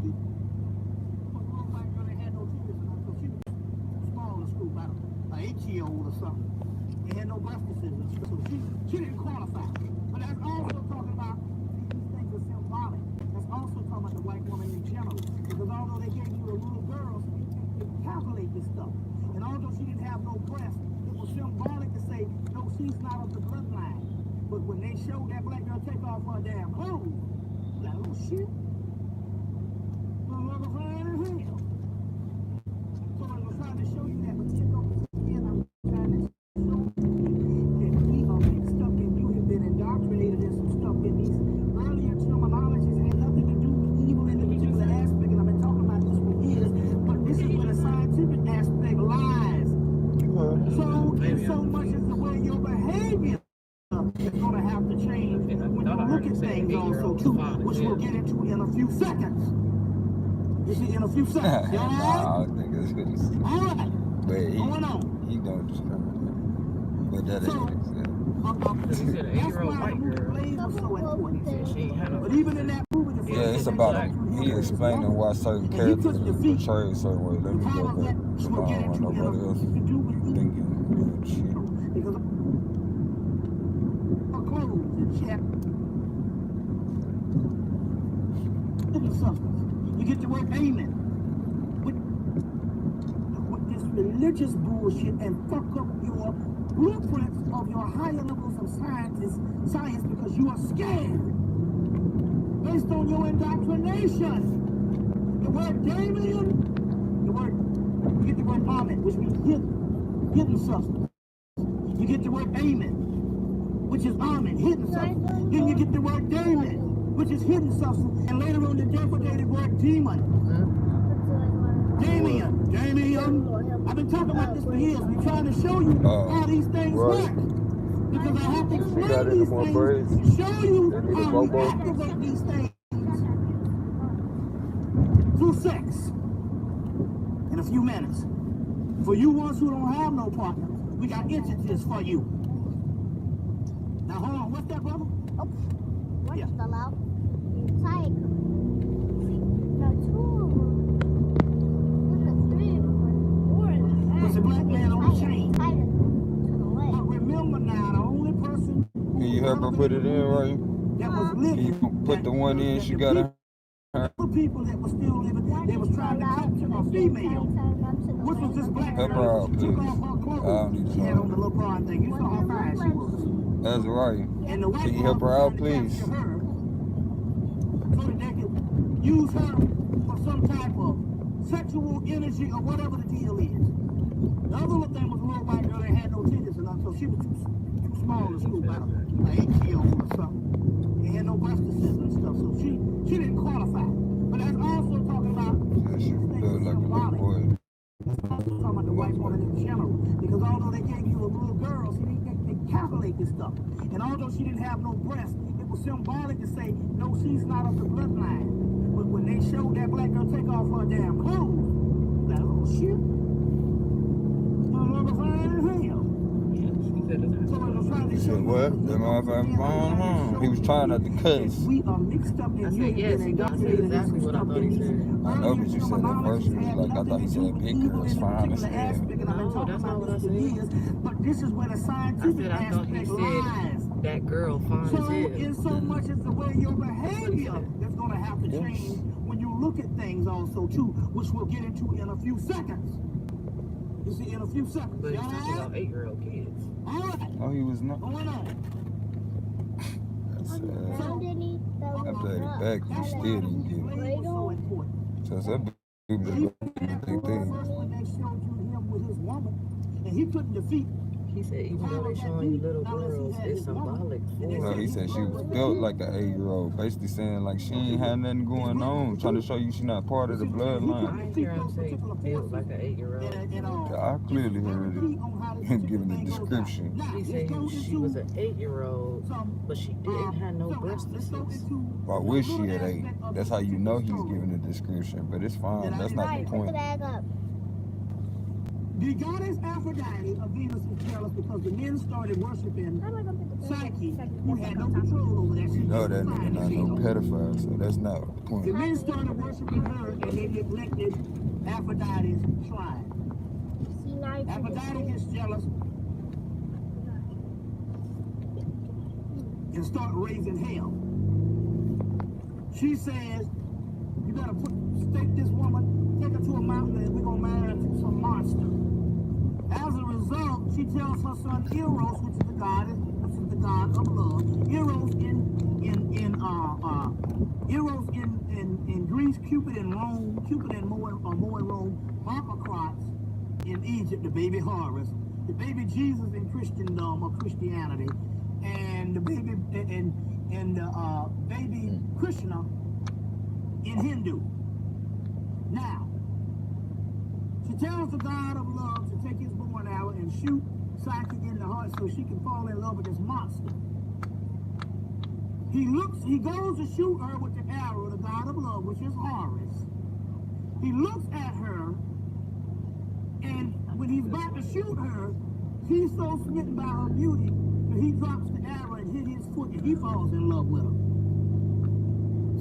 White girl ain't had no titties, so she was small to school, about an 8-year-old or something. They had no breast decisions, so she didn't qualify. But that's also talking about these things are symbolic. That's also talking about the white woman in general. Because although they gave you a little girl, so you can calculate this stuff. And although she didn't have no breast, it was symbolic to say, no, she's not of the bloodline. But when they showed that black girl take off her damn clothes, like, oh shit. Motherfucker flying in hell. So I was trying to show you that, but you know, again, I'm trying to show you that we are mixed up and you have been indoctrinated in some stuff in these earlier terminologies had nothing to do with evil in the particular aspect, and I've been talking about this for years, but this is where the scientific aspect lies. So, in so much as the way your behavior is going to have to change when you look at things also too, which we'll get into in a few seconds. You see, in a few seconds. You all right? Nah, I think that's what he said. All right. But Going on. he don't discriminate. But that ain't it. He said an 8-year-old white girl. So important. He said she ain't had no. But even in that movie, the Yeah, it's about him. He explaining why certain characters is portrayed a certain way. Let me go back. I don't want nobody else thinking weird shit. Because her clothes and shit. Hidden substance. You get the word amen. With this religious bullshit and fuck up your blueprints of your higher levels of science because you are scared. Based on your indoctrination. The word Damien, you get the word Amen, which means hidden substance. You get the word Amen, which is Amen, hidden substance. Then you get the word Damien, which is hidden substance. And later on the deprecated word demon. Damien. I've been talking about this for years. We're trying to show you how these things work. Because I have to explain these things to show you how we activate these things through sex. In a few minutes. For you ones who don't have no partner, we got entities for you. Now hold on, what's that, brother? Oh, what's Yeah. the loud? Inside. The two. The three. Four. It's a black man on the chain. To the But left. remember now, the only person Can you help her put it in right? that was Can living, you put the one in she got her? the people that were still living, they was trying to capture a female. Which was this black Help her girl out, who took please. off her I clothes. don't need to She had know. on the LeBron thing. You saw how fine she was. That's right. And the white Can you help her girl out, was please? trying to capture her so that they could use her for some type of sexual energy or whatever the deal is. The other little thing was a little white girl that had no titties and so she was too small to school, about an 8-year-old or something. They had no breast decisions and stuff, so she didn't qualify. But that's also talking about Yeah, she felt like a little boy. that's also talking about the white woman in general. Because although they gave you a little girl, see, they calculate this stuff. And although she didn't have no breast, it was symbolic to say, no, she's not of the bloodline. But when they showed that black girl take off her damn clothes, like, oh shit. Motherfucker flying in hell. So I was trying to He show said, you what? The motherfucker, he was trying not to cuss. we are mixed up in I said yes, he done said exactly what I thought he said. I know, but you said that first. It was like, I thought he said big girls fine as hell. No, that's not what I said. But this is where the I scientific said I thought he aspect said lies. that girl fine So as hell. in so much as the way your behavior is going to have to change when you look at things also too, which we'll get into in a few seconds. You see, in a few seconds. But he's All talking right? about 8-year-old kids. All right. Oh, he was not. Going on. That's sad. Underneath the After that back, you still didn't get it. Blade was so important. So that dude was Even doing that big very things. first one they showed you him with his woman, and he couldn't defeat. He said even though they showing you little girls, it's symbolic for No, he said she was built like an 8-year-old, basically saying like she ain't had nothing going on, trying to show you she not part of the I bloodline. ain't hear him say built like an 8-year-old. I clearly heard it giving the description. He said she was an 8-year-old, but she didn't have no breast disease. I wish she had 8. That's how you know he's giving the description, but it's fine. That's not the Put the point. bag up. The goddess Aphrodite of Venus is jealous because the men started worshiping How am I gonna put the Psyche, who had no control over that. She You know that was nigga not no pedophile, so that's not the The point. men started worshiping her and they neglected Aphrodite's shrine. See, now you can Aphrodite gets jealous and start raising hell. She says, you gotta stake this woman, take her to a mountain, and we're gonna marry her to some monster. As a result, she tells her son Eros, which is the god of love. Eros in Greece, Cupid in Rome, Cupid in Mo in Rome, Harpocrates in Egypt, the baby Horus, the baby Jesus in Christendom or Christianity, and the baby baby Krishna in Hindu. Now, she tells the god of love to take his bow and arrow and shoot Psyche in the heart so she can fall in love with this monster. He goes to shoot her with the arrow, the god of love, which is Horus. He looks at her, and when he's about to shoot her, he's so smitten by her beauty that he drops the arrow and hit his foot, and he falls in love with her.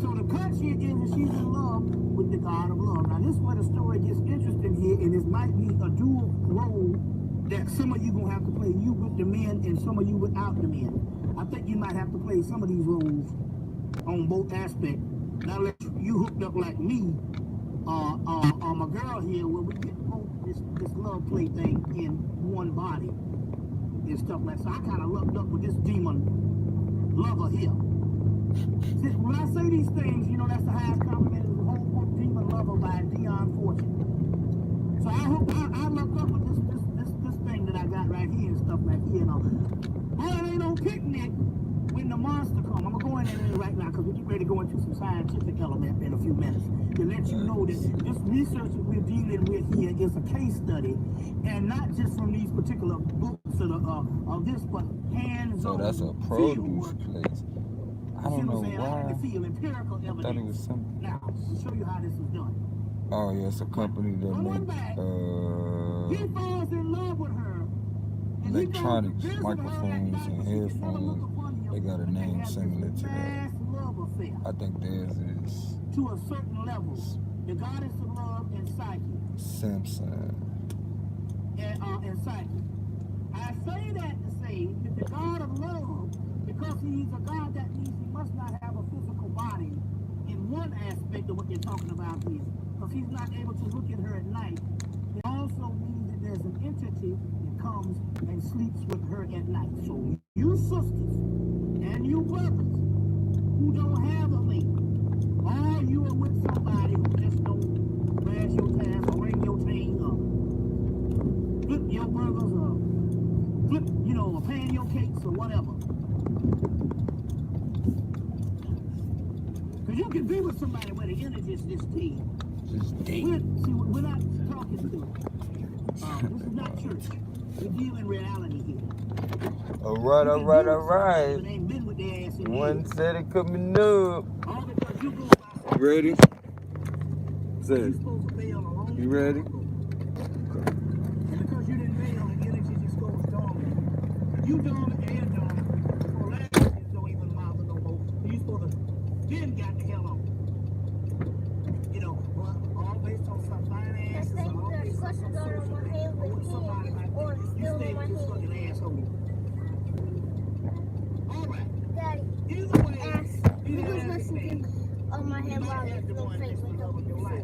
So the content is that she's in love with the god of love. Now this is where the story gets interesting here, and this might be a dual role that some of you gonna have to play, you with the men and some of you without the men. I think you might have to play some of these roles on both aspects. Now let you hooked up like me, my girl here, where we get both this love play thing in one body and stuff like that. So I kind of lucked up with this demon lover here. See, when I say these things, you know that's the highest compliment of the whole book, Demon Lover by Dion Fortune. So I hope I lucked up with this thing that I got right here and stuff like here and all. Boy, it ain't no picnic when the monster come. I'm gonna go in there right now because we get ready to go into some scientific element in a few minutes to let you know that this research that we're dealing with here is a case study, and not just from these particular books of this, but hands-on. So that's a produce place. I don't know why. I feel empirical evidence. I thought it was something. Now, to show you how this is done. Oh yeah, it's a company that He falls in love with her. And electronics, he goes microphones, visit her and at night, but she can never look headphones. upon him. They got a But they name have similar this to that. mass love affair I think theirs is to a certain level. The goddess of love and Psyche. Simpson. And Psyche. I say that to say that the God of love, because he's a God, that means he must not have a physical body in one aspect of what they're talking about here. Because he's not able to look at her at night. It also means that there's an entity that comes and sleeps with her at night. So you sisters and you brothers who don't have a mate, or you are with somebody who just don't rash your task or ring your chain up, flip your burgers or flip, or pan your cakes or whatever. Because you can be with somebody where the energy is this deep. We're not talking to it. This is not church. We deal in reality here. All right. It ain't been with their ass in One years. set it coming up. All because you go by You ready? you Said, supposed to bail alone. you ready? And because you didn't bail, the energy just goes dormant. You dormant and dormant. Before last year, don't even mouth no more. You supposed to then got the hell on. All based on some finances, think all the based on some question social on my things, hand or with somebody me, like or that. You still stay on my with this hand. fucking asshole. All right. Daddy, Either way, ask. You either was way, listening on my you hand might while have there's the no one face that's the with love of your life.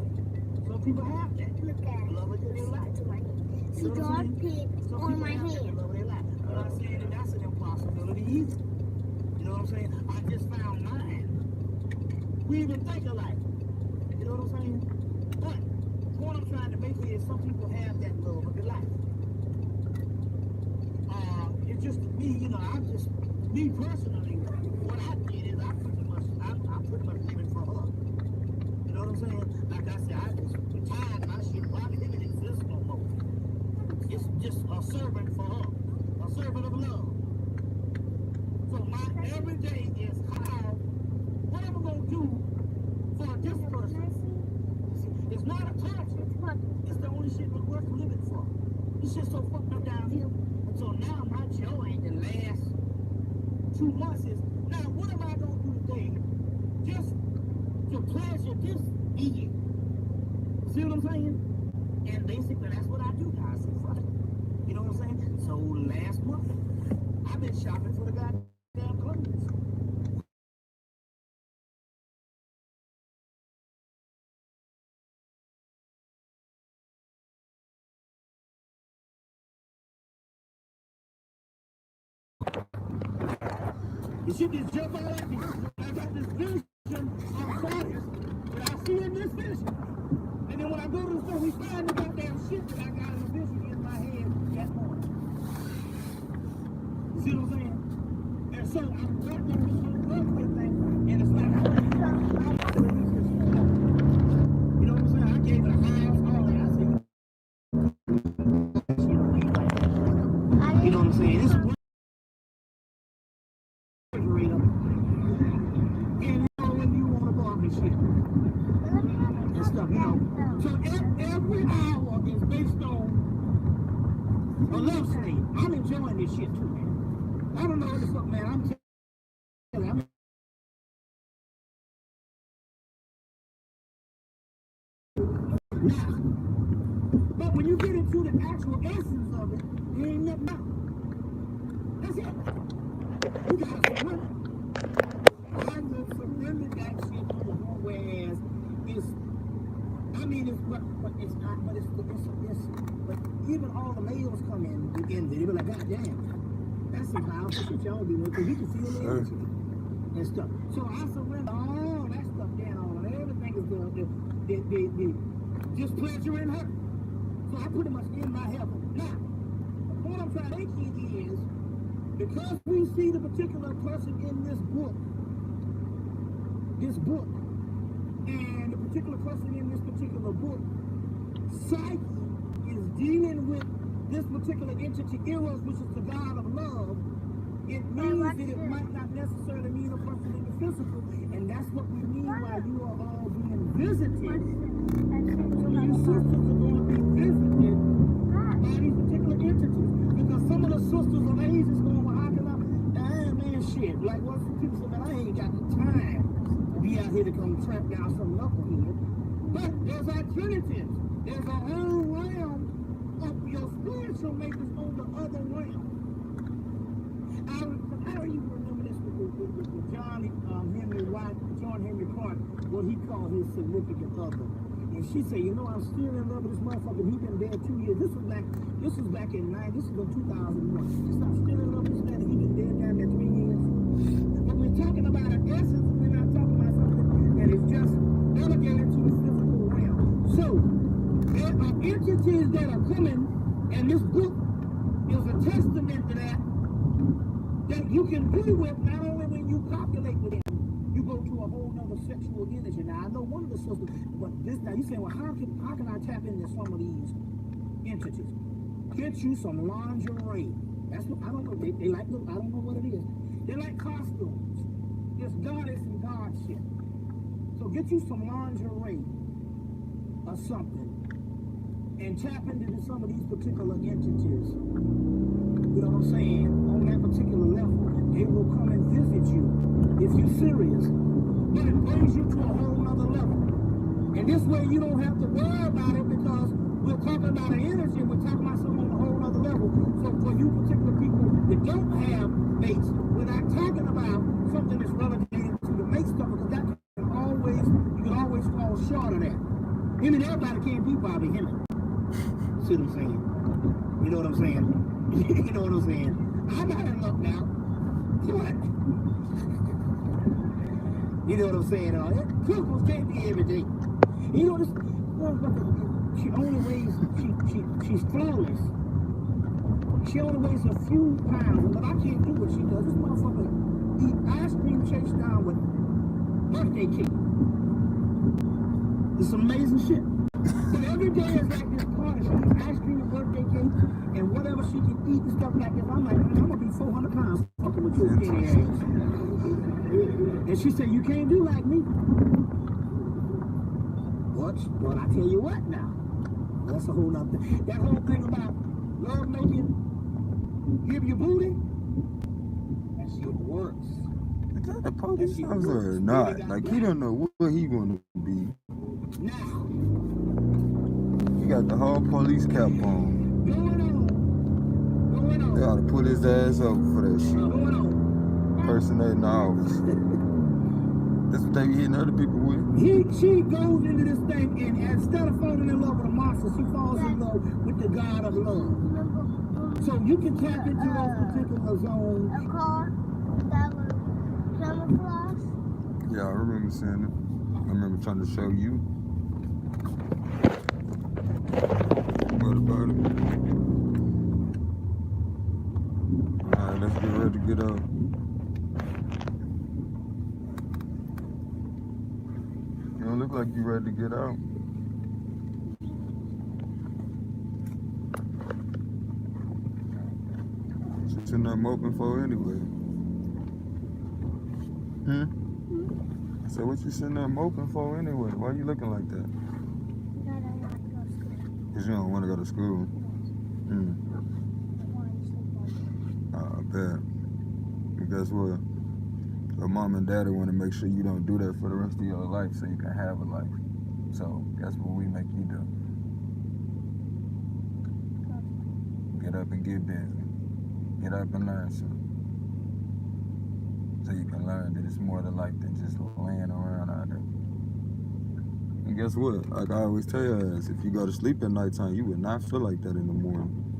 no Some people have that. Look at Love of their life. to my hand. You So know what I'm dog saying? pig Some on people my have that hand. love of their life. I'm not saying that that's an impossibility either. You know what I'm saying? I just found mine. We even think alike. You know what I'm saying? But the point I'm trying to make here is some people have that love of their life. It's just me, me personally, what I did is I pretty much live it for her. You know what I'm saying? Like I said, I just retired my shit. Why did it exist no more? It's just a servant for her. A servant of love. So my everyday is what am I going to do for this person? It's not a conscience. It's the only shit that's worth living for. This shit's so fucked up down here. And so now my joy in the last 2 months is, now what am I gonna do today just to pleasure this idiot? See what I'm saying? And basically that's what I do, guys. You know what I'm saying? So last month, I've been shopping for the goddamn clothes. The shit just jump out at me. I got this vision on Fridays that I see in this vision. And then when I go to the store, we find the goddamn shit that I got in the vision in my head that morning. You see what I'm saying? And so I'm working on this whole runway thing, and it's like, you know what I'm saying? I gave it a house, all that. I said, you know what I'm saying? It's refrigerator. And you know when you want to go off and shit. And stuff, you know. So every hour is based on a love scene. I'm enjoying this shit too, man. I don't know this stuff, man. I'm telling you, now, but when you get into the actual essence of it, there ain't nothing out. That's it. You gotta surrender. I will surrender that shit to the whole, whereas it's, I mean, it's, but it's not, but it's, but even all the males come in the end, they be like, God damn, that's some powerful shit y'all do, because you can feel the energy and stuff. So I surrender all that stuff down, and everything is the just pleasure in her. So I pretty much in my heaven. Now, what I'm trying to make is, because we see the particular person in this book, and the particular person in this particular book, Psyche is dealing with this particular entity, Eros, which is the god of love. It means that it might not necessarily mean a person in the physical, and that's what we mean while you are all being visited. So your sisters are going to be visited by these particular entities, because some of the sisters of age is going, well, how can I, man, shit, like what some people say, man, I ain't got the time to be out here to come trap down some knucklehead. But there's alternatives. There's a whole realm of your spiritual makers on the other realm. I don't even remember this with John Henry Clark, what he called his significant other. And she said, you know, I'm still in love with this motherfucker. He's been dead 2 years. This was back in 2001. She said, I'm still in love with this man. He's been dead down there 3 years. But we're talking about an essence, and we're not talking about something that is just delegated to the physical realm. So there are entities that are coming, and this book is a testament to that you can do with not only when you copulate with him, you go to a whole nother sexual energy. Now I know one of the sisters, but this now you say, well, how can I tap into some of these entities? Get you some lingerie. That's what I don't know. They like, I don't know what it is. They like costumes. It's goddess and god shit. So get you some lingerie or something and tap into some of these particular entities. You know what I'm saying? On that particular level, they will come and visit you if you're serious. But it brings you to a whole nother level. And this way you don't have to worry about it, because we're talking about an energy, we're talking about something on a whole nother level. So for you particular people that don't have mates, we're not talking about something that's relegated to the mate stuff, because that you can always fall short of that. Him and everybody can't be Bobby Hemming. See what I'm saying? You know what I'm saying? You know what I'm saying? I'm not in luck now. What? You know what I'm saying? Couples can't be every day. You know this motherfucker, she only weighs, she's flawless. She only weighs a few pounds, but I can't do what she does. This motherfucker eat ice cream chased down with birthday cake. It's some amazing shit. But every day is like this party. She eats ice cream and birthday cake and whatever she can eat and stuff like this. I'm like, man, I'm gonna be 400 pounds fucking with your skinny ass. And she said, you can't do like me. What? Well, I tell you what now. That's a whole nother thing. That whole thing about Love make you give you booty. That shit works. Is that the police officer or not? Like, he don't know what he want to be. Now, He got the whole police cap on. going on. They ought to put his ass up for that shit. Going on. Impersonating the office. That's what they be hitting other people with. She goes into this thing and instead of falling in love with a monster, she falls in love with the God of love. So you can tap into those particular zones. A car that was camouflage. Yeah, I remember seeing it. I remember trying to show you. What about it? Alright, let's get ready to get up. You don't look like you ready to get out. What's in them open for anyway? I said, what you sitting there moping for anyway? Why you looking like that? That I want to go to school. Because you don't want to go to school. I want to sleep on I bet. And guess what? Your mom and daddy want to make sure you don't do that for the rest of your life so you can have a life. So guess what we make you do? Get up and get busy. Get up and learn something. So you can learn that it's more to life than just laying around out there. And guess what? Like I always tell you, if you go to sleep at nighttime, you would not feel like that in the morning.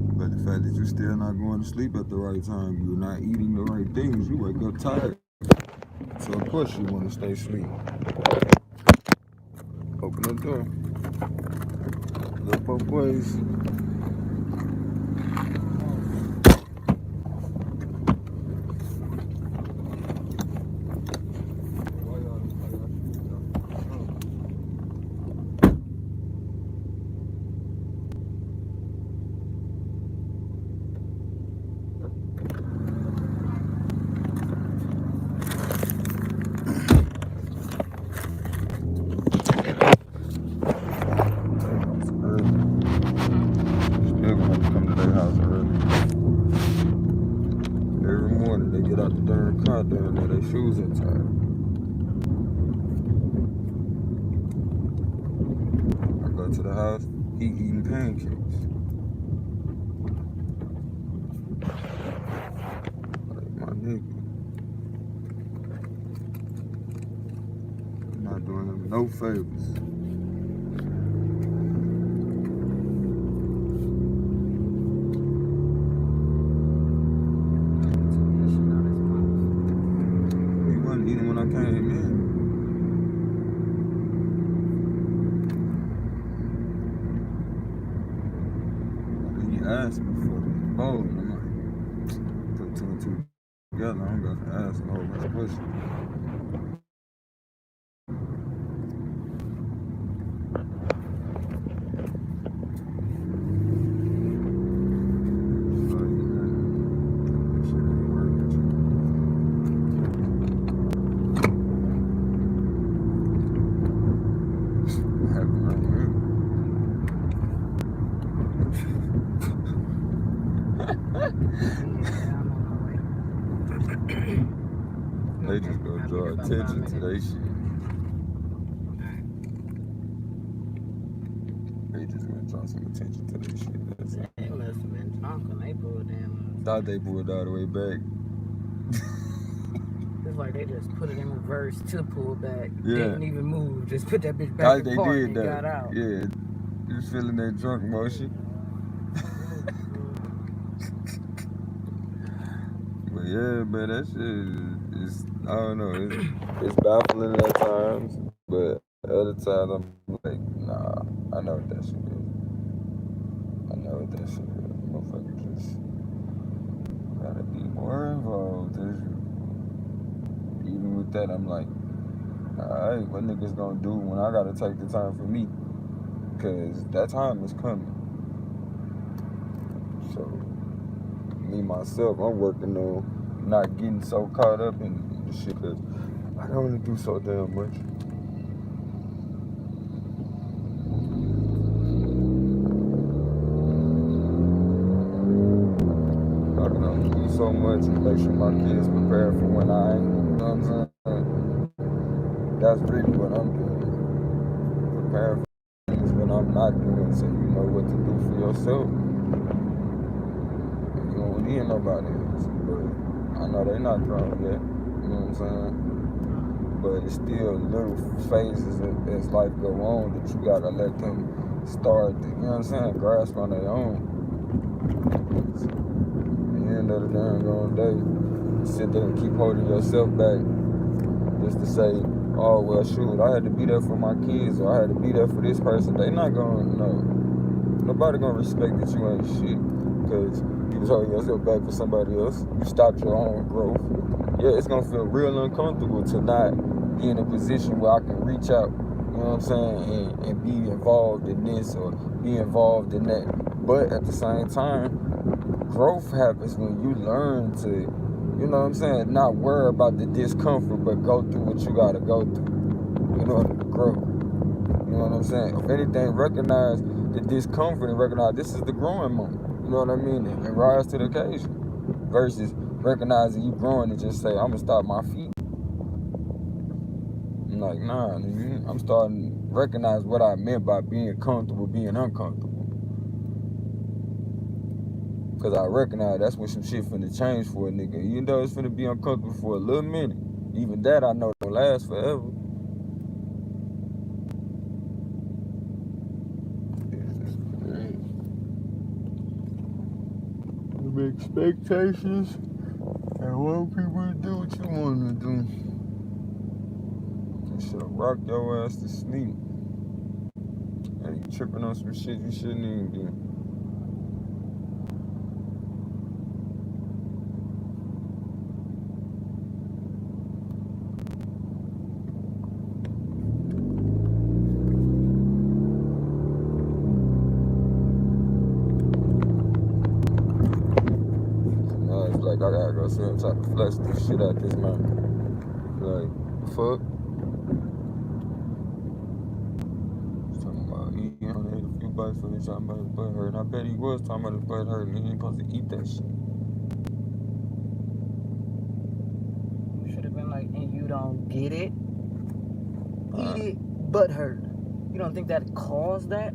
But the fact that you're still not going to sleep at the right time, you're not eating the right things, you wake up tired. So of course you want to stay asleep. Open the door. Look both ways. Shoes untied. I go to the house, he eating pancakes. Like my nigga. I'm not doing him no favors. Even when I came in. And he asked me for the bowl, and I'm like, put two and two together. I'm going to ask a whole bunch of questions. They just gonna draw attention to their shit. They just gonna draw some attention to their shit. That's it. They must have been talking. They pulled them. Thought they pulled all the way back. It's like they just put it in reverse to pull back. Yeah. Didn't even move. Just put that bitch back Thought in they park did and that. got out. Yeah. You feeling that drunk motion? But yeah, man, that shit is, I don't know, it's baffling at times, but other times I'm like, nah, I know what that shit is. I know what that shit is. Motherfucker just gotta be more involved. Even with that, I'm like, alright, what niggas gonna do when I gotta take the time for me? Cause that time is coming. So, me, myself, I'm working on not getting so caught up in the shit cause I don't want to do so damn much. much and make sure my kids prepared for when I ain't. You know what I'm saying? That's really what I'm doing. Prepare for things when I'm not doing, so you know what to do for yourself. You don't need nobody else. But I know they not grown yet. You know what I'm saying? But it's still little phases as life go on that you gotta let them start, you know what I'm saying, grasp on their own. At the end of the damn long day, sit there and keep holding yourself back just to say, oh, well, shoot, I had to be there for my kids, or I had to be there for this person. They not gonna, no. Nobody gonna respect that you ain't shit, because you was holding yourself back for somebody else. You stopped your own growth. Yeah, it's gonna feel real uncomfortable to not be in a position where I can reach out, you know what I'm saying, and be involved in this or be involved in that. But at the same time, growth happens when you learn to, you know what I'm saying, not worry about the discomfort, but go through what you gotta go through in order to grow. You know what I'm saying? If anything, recognize the discomfort and recognize this is the growing moment. You know what I mean? And rise to the occasion. Versus recognizing you growing and just say, I'm gonna stop my feet. I'm like, nah, I'm starting to recognize what I meant by being comfortable, being uncomfortable. Because I recognize that's when some shit finna change for a nigga. Even though it's finna be uncomfortable for a little minute, even that I know don't last forever. Them expectations and want people to do what you want to do. You should have rocked your ass to sleep. And you tripping on some shit you shouldn't even do. Like, I gotta go sit and try to flesh this shit out this man. Like, fuck. He's talking about eating on it, a few bites for me, talking about his butt hurt. And I bet he was talking about his butt hurt, and he ain't supposed to eat that shit. You should have been like, and you don't get it? Eat it, butt hurt. You don't think that caused that?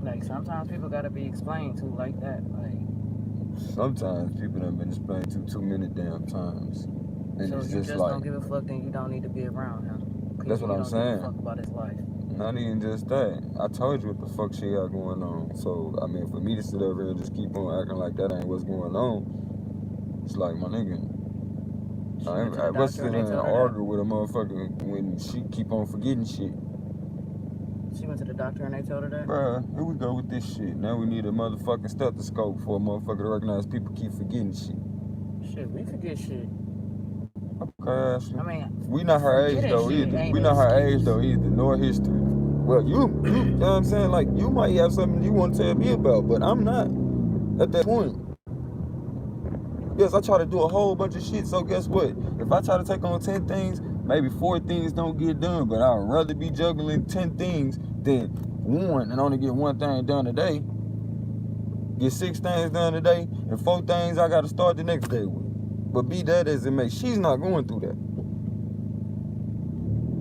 Like, sometimes people gotta be explained to like that. Like, sometimes people done been explained to too many damn times. And so it's you just just like, don't give a fuck, then you don't need to be around him. That's what I'm saying. You don't give a fuck about his life. Not even just that. I told you what the fuck she got going on. So, I mean, for me to sit over here and just keep on acting like that ain't what's going on, it's like, my nigga, I must sit there and argue with a motherfucker when she keep on forgetting shit. She went to the doctor and they told her that? Bruh, here we go with this shit. Now we need a motherfucking stethoscope for a motherfucker to recognize people keep forgetting shit. Shit, we forget shit. Okay, Ashley. I mean, we not her age though either. We not her age though either, nor history. Well, you know what I'm saying? Like, you might have something you want to tell me about, but I'm not at that point. Yes, I try to do a whole bunch of shit, so guess what? If I try to take on 10 things, maybe 4 things don't get done, but I'd rather be juggling 10 things than 1 and only get 1 thing done a day. Get 6 things done a day, and 4 things I got to start the next day with. But be that as it may, she's not going through that.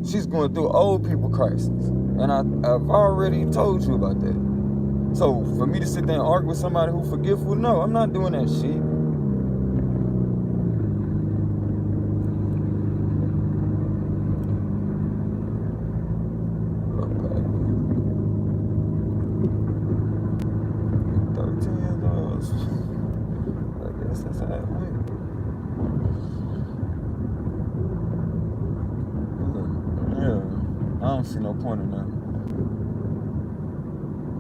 She's going through old people crisis. And I've already told you about that. So for me to sit there and argue with somebody who's forgetful, no, I'm not doing that shit. I don't see no point in that.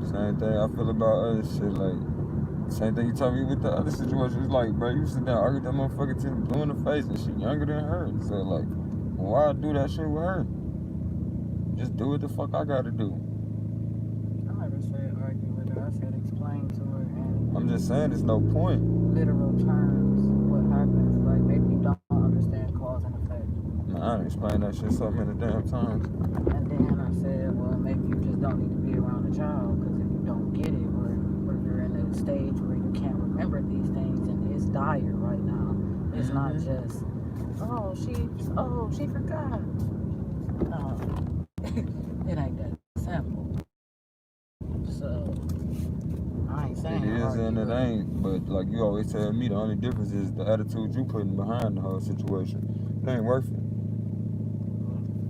Same thing I feel about other shit. Like, same thing you told me with the other situation. It's like, bro, you sit there and argue with that motherfucker till blue in the face and shit younger than her. So, like, why do that shit with her? Just do what the fuck I gotta do. I never said argue with her. I said explain to her. And I'm just saying, there's no point. Literal terms, what happens. Like, maybe you don't understand cause and effect. Nah, I done explained that shit so many damn times. And then I said, well, maybe you just don't need to be around a child, because if you don't get it, or you're in a stage where you can't remember these things, and this dire right now. It's not just, oh, she forgot. No, it ain't that simple. So, I ain't saying It is argue, and it but ain't, but like you always tell me, the only difference is the attitude you putting behind the whole situation. It ain't worth it.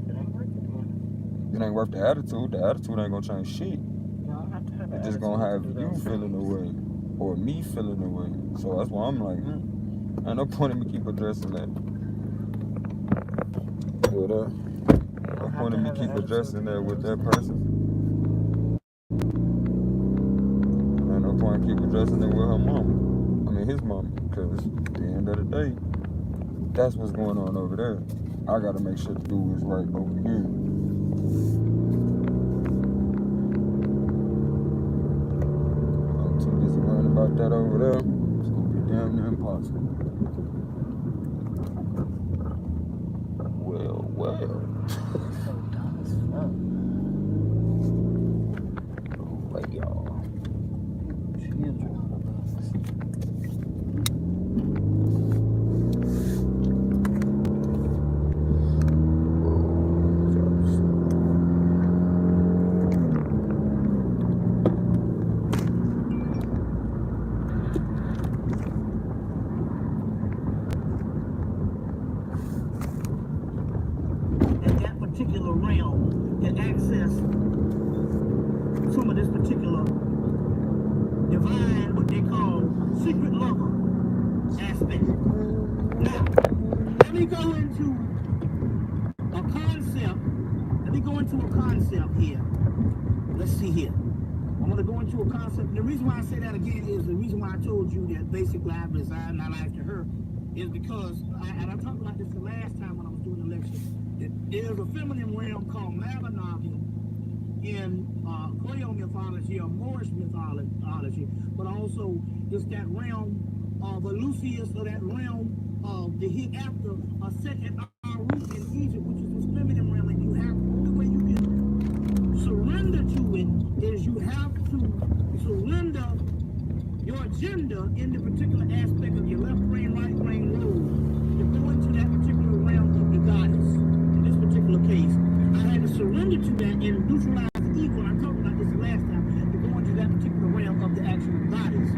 it ain't worth it. It ain't worth the attitude. The attitude ain't gonna change shit. You don't have to have It's an just gonna have attitude to do you those feeling things. away or me feeling away. So that's why I'm like, ain't no point in me keep addressing that. But You no don't have point to in me have an keep attitude to addressing do that with those that things. person. Ain't no point in keep addressing it with her mama. I mean his mama, because at the end of the day, that's what's going on over there. I gotta make sure the dude is right over here. I'm too busy worrying about that over there. It's gonna be damn near impossible. Well. So dumb as fuck. Like y'all. Children on the bus. And that particular realm can access some of this particular divine, what they call secret lover aspect. Now, let me go into a concept. Let me go into a concept here. Let's see here. I'm going to go into a concept. The reason why I say that again is the reason why I told you that basically I've designed my life to her is because, and I talked about this the last time when I was doing the lecture, that there's a feminine realm called Mabinogion in Creole mythology or Moorish mythology, but also it's that realm of Eleusis, or that realm of the hereafter, a second root in Egypt, which is this feminine realm, and you have, the only way you can surrender to it is you have to surrender your agenda in the particular aspect of your left brain, right brain role to go into that particular realm of the goddess. In this particular case, I had to surrender to that and neutralize the ego, and I talked about this the last time, to go into that particular realm of the actual goddess,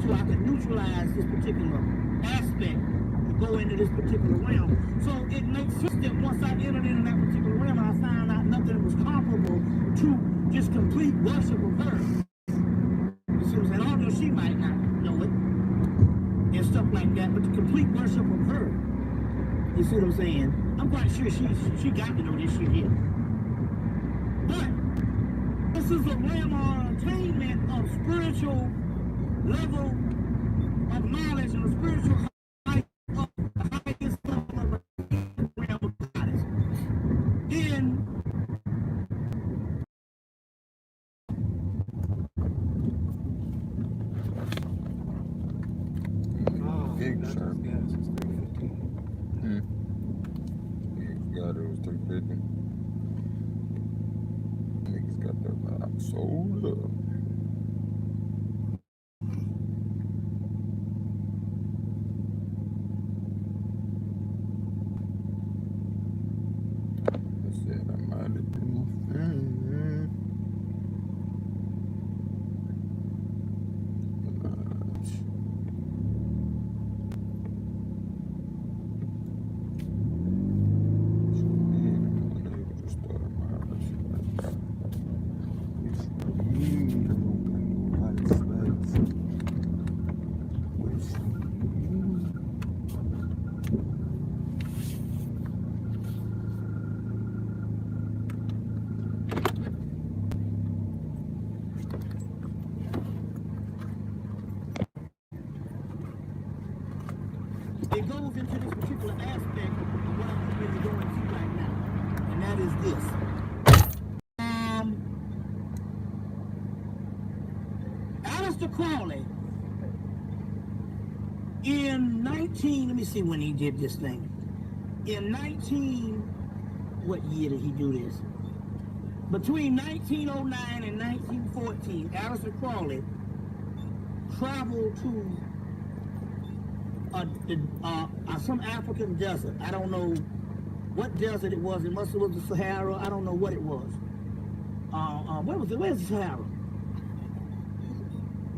so I could neutralize this particular aspect to go into this particular realm. So it makes sense that once I entered into that particular realm, I found out nothing was comparable to just complete worship of her. You see what I'm saying? Although she might not know it and stuff like that, but the complete worship of her. You see what I'm saying? I'm quite sure she got to know this shit here. But this is a realm or attainment of spiritual level of knowledge and a spiritual height of the highest level of realm of goddess. Then Big sharp. Forgot it was 350. Niggas got that vibe sold up. I said I might have been my friend. it goes into this particular aspect of what I'm going to go into right now, and that is this. Aleister Crowley in let me see when he did this thing. In what year did he do this? Between 1909 and 1914, Aleister Crowley traveled to some African desert. I don't know what desert it was. It must have was the Sahara. I don't know what it was. Where was it? Where's the Sahara?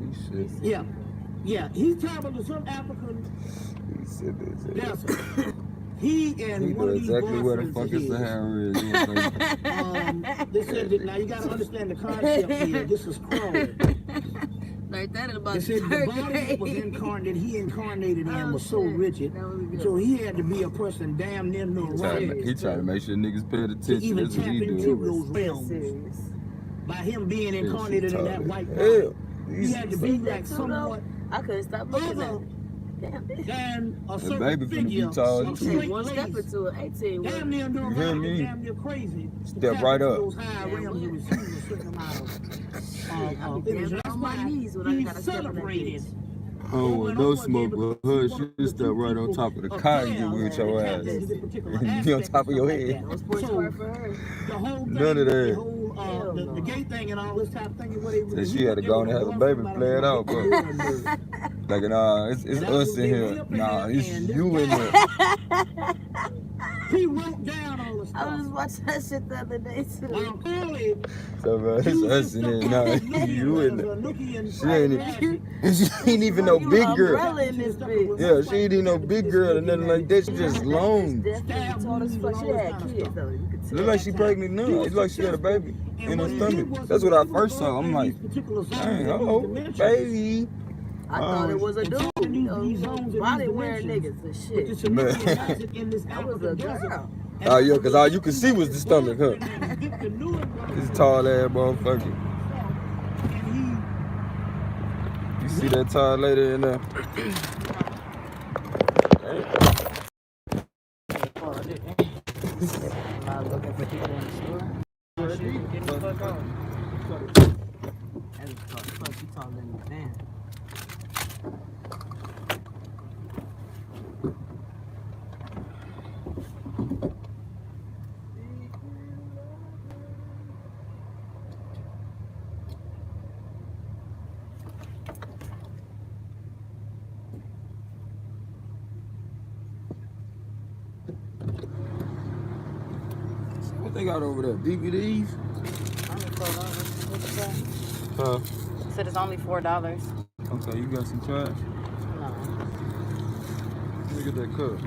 He said. Yeah. He's traveled to some African He said this. desert. He and He one know of these exactly where the boyfriends fuck of is his, Sahara is. You know what I'm they said that now you got to understand the concept here. This is crawling. Like that in about They said the third body that was grade. incarnated, he incarnated in Oh, was so shit. rigid, That was good. so he had to be a person damn near saying? neurotic He trying to make sure niggas pay to attention. even That's what tap he into doing. those realms. Serious. By him being Yeah, she incarnated in that tall white as body, hell. he had to be like too, somewhat I couldn't stop looking at other it. Damn. than a The certain baby finna be figure, tall. a You Take straight one step lace, into it. 18. damn near hear neurotic, me? damn near crazy. to Step tap right into up. those higher Yeah, realms and what? receive a certain amount I'll of be energy. down That's on my why knees when I he's gotta step in that celebrated. bitch. I don't want no smoke, but her she step right on top of the car and get with your ass. And be on top of your head. No sports car for her. The whole thing, None of that. the whole Hell the no. gay thing and all this type of thing is what they Said she had to go and have a baby, play it out, but like nah, it's us in here. Nah, it's you in there. He wrote down all the I was stuff. watching that shit the other day While too. Carly So bro, it's us in here. Nah, you in there. there. She ain't even, and she ain't even no big girl. Umbrella in this bitch. Yeah, she ain't even no big girl or nothing like that. She just long. Definitely tall as fuck. She had kids though. You could tell. Look like she pregnant now. It's like she had a baby in her stomach. That's what I first saw. I'm like, dang, oh, baby. I thought it was a dude. You know, body wearing niggas and shit. That was a girl. Oh yeah, cause all you could see was the stomach, huh? This tall ass motherfucker. You see that tall lady in there? I'm looking for people in the store. Get the fuck out. That's tall as fuck. She taller than the man. What they got over there? DVDs? Only $4. What you say? Huh? Said it's only $4. Okay, you got some trash? No. Look at that cup.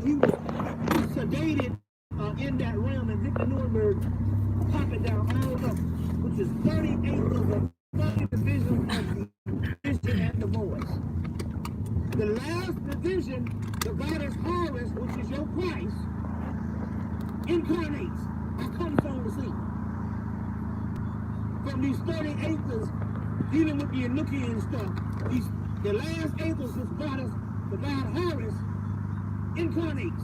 He was sedated in that realm, and Victor Nuremberg popping down all of them, which is 30 acres of 30 divisions of the vision and the voice. The last division, the goddess Horus, which is your Christ, incarnates and comes on the scene. From these 30 acres, dealing with the Enochian stuff, the last acres, this goddess, the god Horus, incarnates.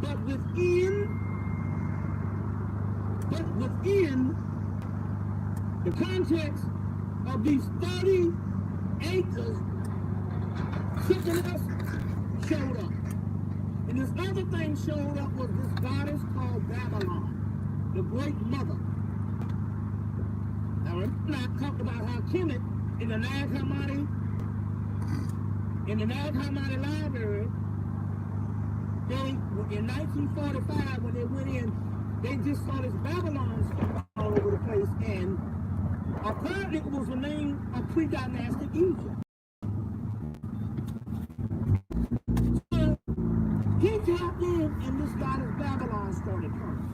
But within the context of these 30 acres, something else showed up. And this other thing showed up was this goddess called Babylon, the great mother. Now remember I talked about how Kemet in the Nag Hammadi library, they, in 1945, when they went in, they just saw this Babylon stuff all over the place, and apparently it was the name of pre-dynastic Egypt. So he tapped in, and this goddess Babylon started coming.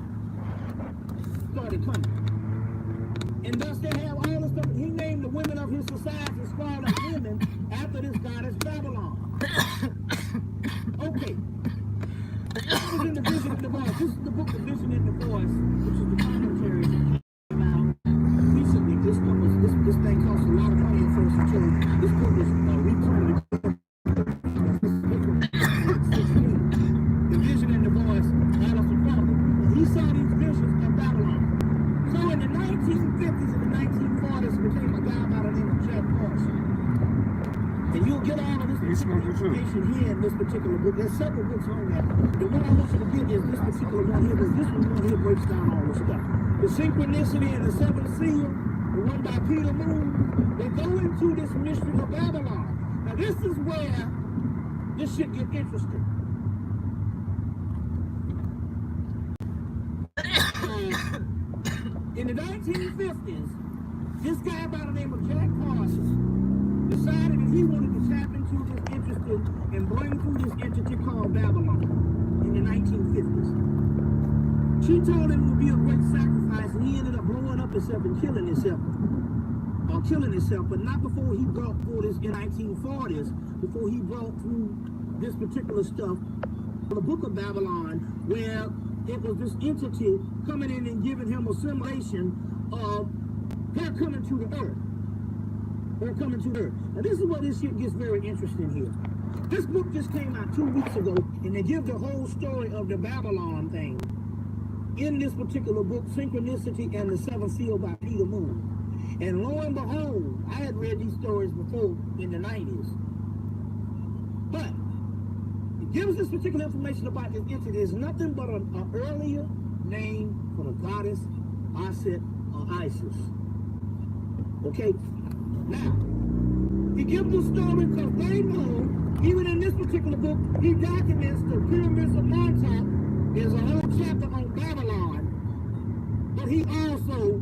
And thus they have all this stuff. He named the women of his society scarlet women after this goddess Babylon. Okay. This is in the Vision and the Voice. This is the book, The Vision and the Voice, which is the commentary that came out recently. This thing cost a lot of money at first until this book was reprinted. 1950s and the 1940s became a guy by the name of Jack Carson. And you'll get all of this particular information here in this particular book. There's several books on that. The one I want you to get is this particular one here, because this one here breaks down all this stuff. The Synchronicity and the Seventh Seal, the one by Peter Moon, they go into this mystery of Babylon. Now this is where this shit get interesting. In the 1950s, this guy by the name of Jack Carson decided that he wanted to tap into this interesting and bring through this entity called Babylon in the 1950s. She told him it would be a great sacrifice, and he ended up blowing up himself and killing himself. But not before he brought through this in the 1940s, before he brought through this particular stuff, the book of Babylon, where it was this entity coming in and giving him a simulation of her coming to the earth. Her coming to the earth. Now this is where this shit gets very interesting here. This book just came out 2 weeks ago, and they give the whole story of the Babylon thing in this particular book, Synchronicity and the Seventh Seal by Peter Moon. And lo and behold, I had read these stories before in the 90s. But it gives this particular information about this entity. It's nothing but an earlier name for the goddess Aset or Isis. Okay? Now, he gives the story because they know, even in this particular book, he documents the pyramids of Montauk. There's a whole chapter on Babylon. But he also,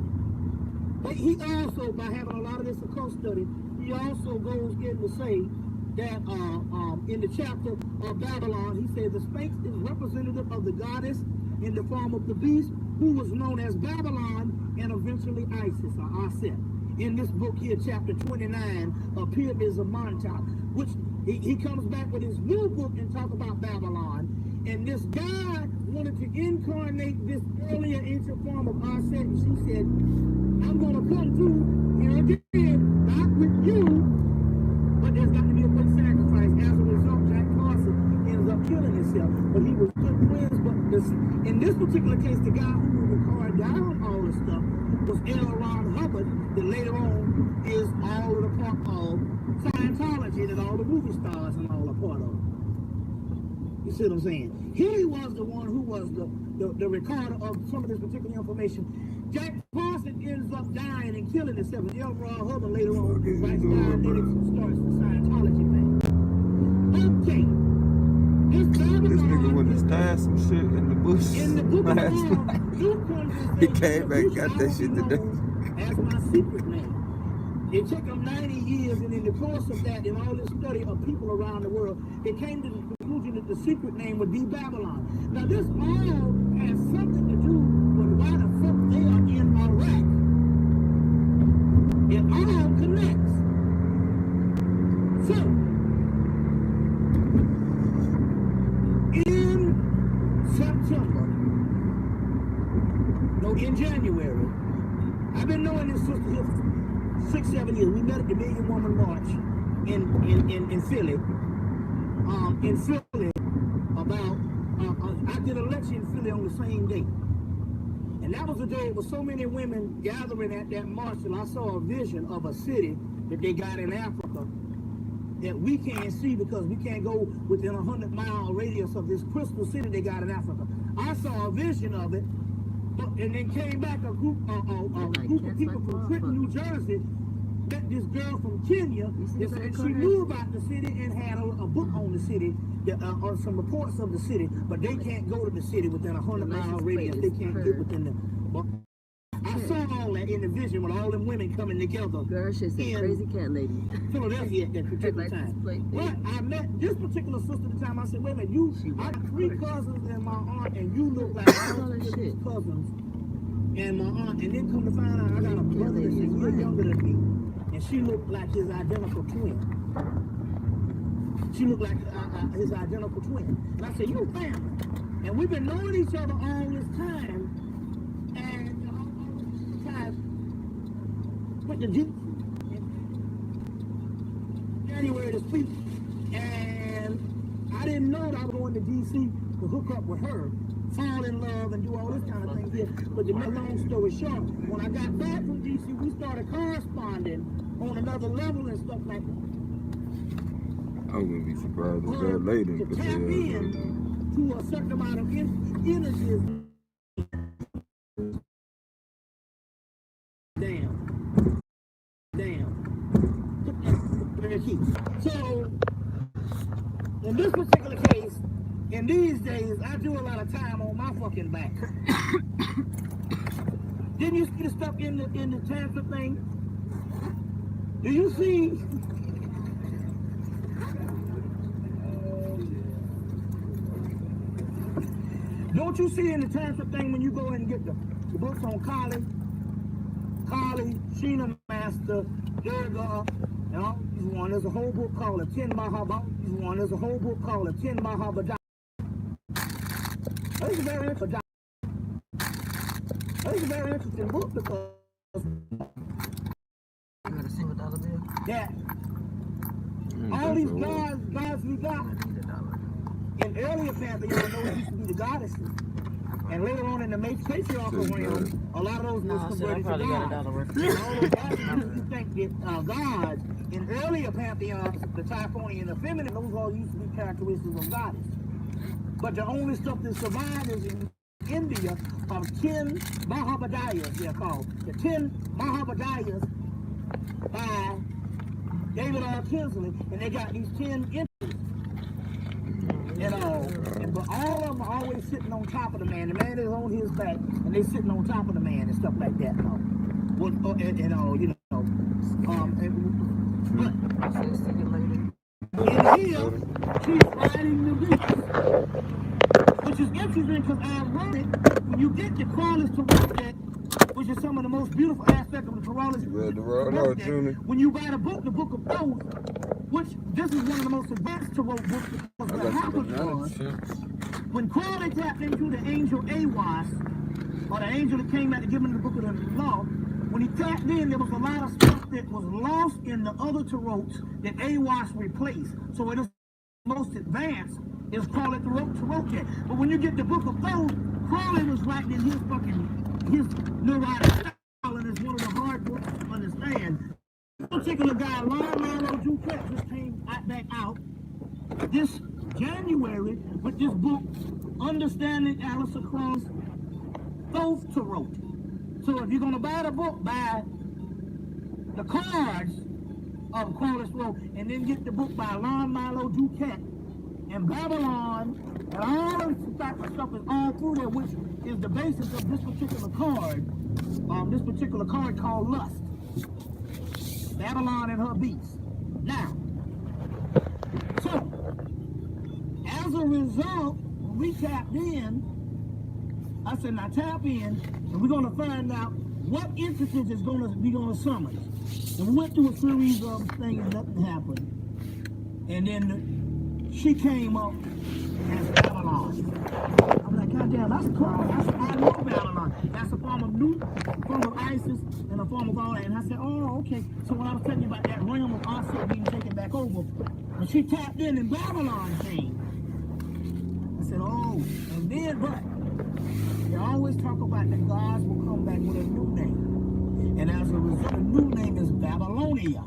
by having a lot of this occult study, he also goes in to say that in the chapter of Babylon, he says the Sphinx is representative of the goddess in the form of the beast, who was known as Babylon and eventually Isis or Aset. In this book here, chapter 29 of Pyramids of Montauk, which he comes back with his new book and talk about Babylon. And this guy wanted to incarnate this earlier ancient form of Aset, and she said, I'm going to come through here again, not with you, but there's got to be a good sacrifice. As a result, Jack Carson ends up killing himself, but he was good friends. But in this particular case, the guy who would record down all this stuff was L. Ron Hubbard, that later on is all of the part of Scientology that all the movie stars and all are part of. You see what I'm saying? He was the one who was the recorder of some of this particular information. Jack Carson ends up dying and killing himself, and L. Ron Hubbard later on writes Dianetics and starts the Scientology thing. Okay. This nigga would have stashed some shit in the bush last night. He came back and got that shit today. As my secret name. It took him 90 years, and in the course of that, in all this study of people around the world, they came to the conclusion that the secret name would be Babylon. Now, this all has something to do with why the fuck they are in Iraq. It all connects. So, in September, no, in January, I've been knowing this sister here for 6-7 years. We met at the Million Woman March in Philly. In Philly, about I did a lecture in Philly on the same day, and that was the day with so many women gathering at that march, and I saw a vision of a city that they got in Africa that we can't see because we can't go within 100-mile radius of this crystal city they got in Africa. I saw a vision of it. And then came back a group of people from Trenton, New Jersey, met this girl from Kenya, and she knew about the city and had a book on the city, on some reports of the city, but they can't go to the city within 100-mile radius. They can't get within the... I saw all that in the vision with all them women coming together. Girl, she's a crazy cat lady. Philadelphia at that particular time. But I met this particular sister at the time. I said, wait a minute, I got 3 cousins and my aunt, and you look like all these cousins and my aunt. And then come to find out, I got a brother that's a year younger than me, and she looked like his identical twin. She looked like his identical twin. And I said, you family. And we've been knowing each other all this time. And went to January this week, and I didn't know that I going to DC to hook up with her, fall in love and do all this kind of thing here. But to make a long story short, when I got back from DC, we started corresponding on another level and stuff like that. I wouldn't be surprised if that lady To could tap in to a certain amount of energies. Damn. Very key. So, in this particular case, in these days, I do a lot of time on my fucking back. Didn't you see the stuff in the transfer thing? Do you see? Don't you see in the transfer thing when you go in and get the books on Kali, Sheena Master, Durga, you know, there's a whole book called the 10 Mahabharata. There's a whole book called the 10 Mahabharata. That's a very interesting. That's a very interesting book because You got a single dollar bill? that all these gods we got in earlier pantheon, those used to be the goddesses. And later on in the patriarchal realm, a lot of those was converted to gods. All those gods you think that gods in earlier pantheons, the Typhonian and the feminine, those all used to be characteristics of goddess. But the only stuff that survived is in India of 10 Mahabhadayas, they're called. The 10 Mahabhadayas by David R. Kinsley, and they got these 10 entries. You know, but all of them are always sitting on top of the man. The man is on his back, and they sitting on top of the man and stuff like that. But in here, she's riding the beast, which is interesting because I wrote it. When you get the Crawlers to write that, which is some of the most beautiful aspects of the Crawlers. When you buy the book of Thoth, which this is one of the most advanced tarot books because what happened was when Crowley tapped into the angel Aiwass, or the angel that came out to give him the book of the law, when he tapped in, there was a lot of stuff that was lost in the other tarots that Aiwass replaced. So it is most advanced is Crowley tarot deck. But when you get the book of Thoth, Crowley was writing in his neurotic style, and it's one of the hard books to understand. This particular guy, Milo Duquette, just came back out this January with this book, Understanding Alistair Crow's Thoth Tarot. So if you're going to buy the book, buy the cards of Crowley's Tarot, and then get the book by Lon Milo Duquette and Babylon, and all of this type of stuff is all through there, which is the basis of this particular card called Lust. Babylon and her beast. Now, so, as a result, when we tapped in, I said, now tap in, and we're going to find out what entities is going to be going to summon. And we went through a series of things, and nothing happened. And then she came up as Babylon. I'm like, God damn, that's cool. I know Babylon. That's a form of ISIS, and a form of all that. And I said, oh, okay. So when I was telling you about that realm of also being taken back over, when she tapped in Babylon came, I said, oh, and then, but they always talk about that gods will come back with a new name. And as a result, the new name is Babylonia.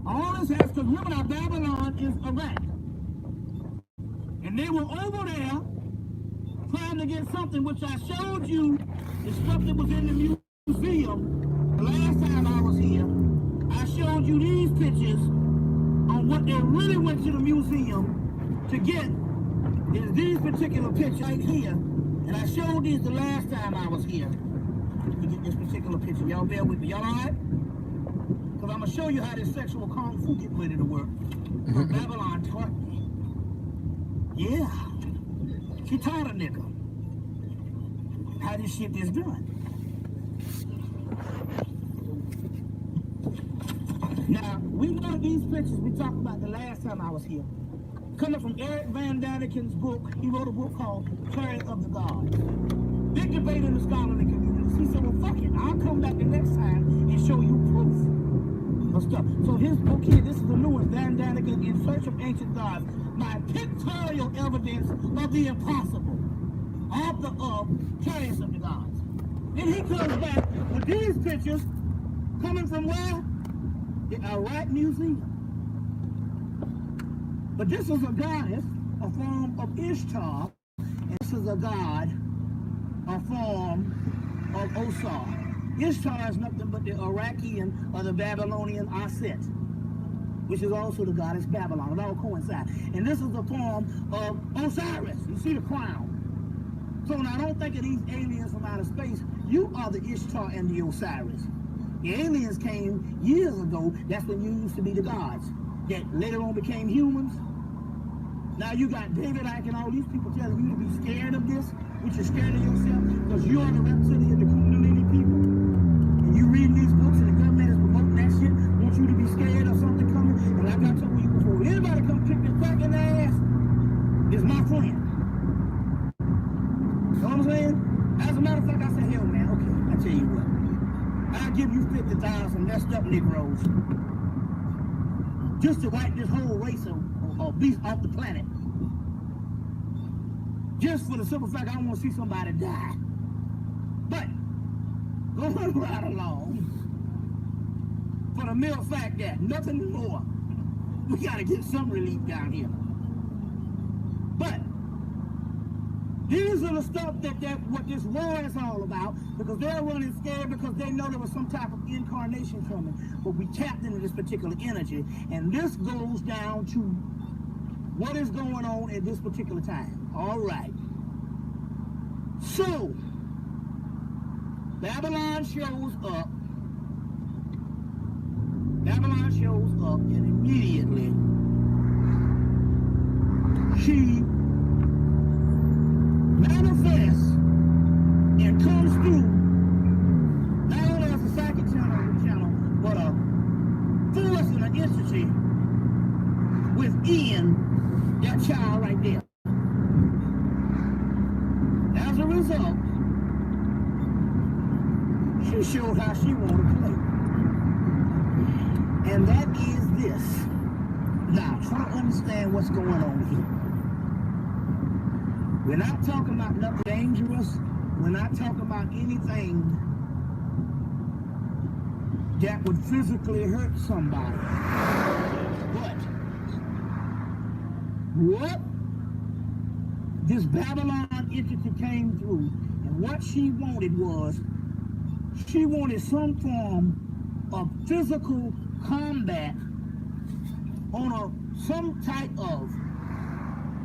All this has to remember now, Babylon is Iraq. And they were over there trying to get something which I showed you, the stuff that was in the museum. The last time I was here, I showed you these pictures on what they really went to the museum to get. Is these particular pictures right here. And I showed these the last time I was here. To get this particular picture. Y'all bear with me. Y'all alright? Because I'm going to show you how this sexual kung fu get ready to work. Babylon taught me. Yeah. She taught a nigga how this shit is done. Now, we know these pictures we talked about the last time I was here. Coming from Eric Van Daniken's book, he wrote a book called Chariot of the Gods. Big debate in the scholarly community. He said, well, fuck it. I'll come back the next time and show you proof of stuff. So his book here, this is the new one, Dan Danigan, In Search of Ancient Gods, my pictorial evidence of the impossible, author of Chariots of the Gods. Then he comes back with these pictures coming from where? The Iraq Museum. But this is a goddess, a form of Ishtar, and this is a god, a form of Osar. Ishtar is nothing but the Iraqi or the Babylonian Aset, which is also the goddess Babylon. It all coincide. And this is the form of Osiris. You see the crown. So now don't think of these aliens from outer space. You are the Ishtar and the Osiris. The aliens came years ago. That's when you used to be the gods. That later on became humans. Now you got David Icke and all these people telling you to be scared of this, which you're scared of yourself, because you are the reptilian, the Kundalini people. And you reading these books and the government is promoting that shit, want you to be scared of something coming. And like I told you before, anybody come kick this back in their ass is my friend. You know what I'm saying? As a matter of fact, I said, hell man, okay, I tell you what. I'll give you 50,000 messed up Negroes just to wipe this whole race of beasts off the planet. Just for the simple fact I want to see somebody die. But, going right along, for the mere fact that nothing more, we got to get some relief down here. But, these are the stuff that what this war is all about, because they're running scared because they know there was some type of incarnation coming. But we tapped into this particular energy, and this goes down to what is going on at this particular time. All right. So, Babylon shows up. Babylon shows up, and immediately she manifests and comes through, not only as a psychic channel, but a force and an entity within that child right there. As a result, she showed how she wanted to play. And that is this. Now, try to understand what's going on here. We're not talking about nothing dangerous. We're not talking about anything that would physically hurt somebody. But what this Babylon entity came through, and what she wanted was, she wanted some form of physical combat on some type of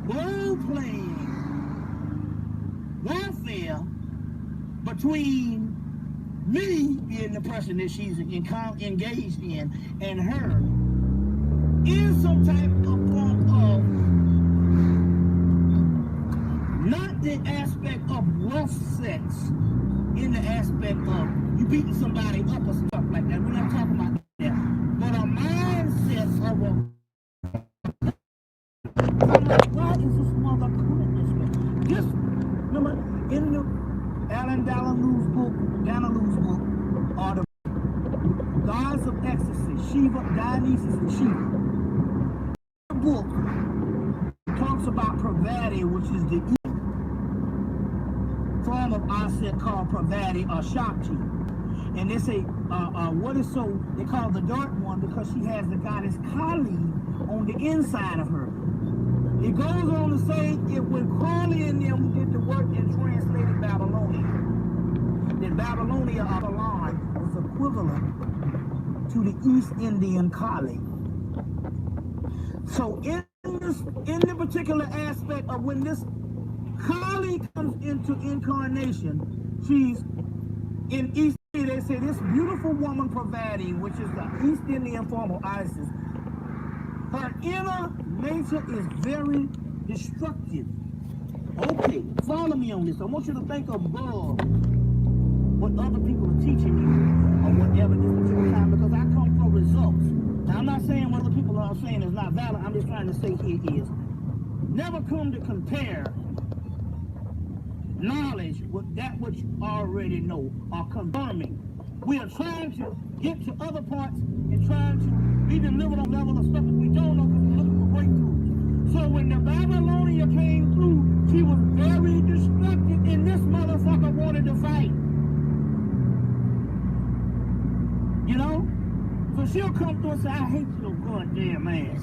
role-playing warfare between me being the person that she's engaged in and her in some type of form of, not the aspect of rough sex, in the aspect of you beating somebody up or stuff like that. We're not talking about that. But a mindset of a, I'm like, why is this mother coming this way? Just remember, in the Alan Dalalou's book, are the gods of ecstasy, Shiva, Dionysus, and Shiva. The book talks about Pravati, which is the form of Aset called Pravati or Shakti. And they say, what is so, they call the dark one because she has the goddess Kali on the inside of her. It goes on to say it when Crowley and them did the work and translated Babylonian. That Babylonia or Babylon was equivalent to the East Indian Kali. So in the particular aspect of when this Kali comes into incarnation, she's in East India. They say this beautiful woman Pravati, which is the East Indian form of Isis, her inner nature is very destructive. Okay, follow me on this. I want you to think above what other people are teaching you or whatever this particular time, because I come from results. Now, I'm not saying what other people are saying is not valid. I'm just trying to say here is, never come to compare knowledge with that which you already know, or confirming We are trying to get to other parts and trying to be delivered on level of stuff that we don't know because we're looking for breakthroughs. So when the Babylonia came through, she was very destructive, and this motherfucker wanted to fight. You know? So she'll come through and say, I hate your goddamn ass.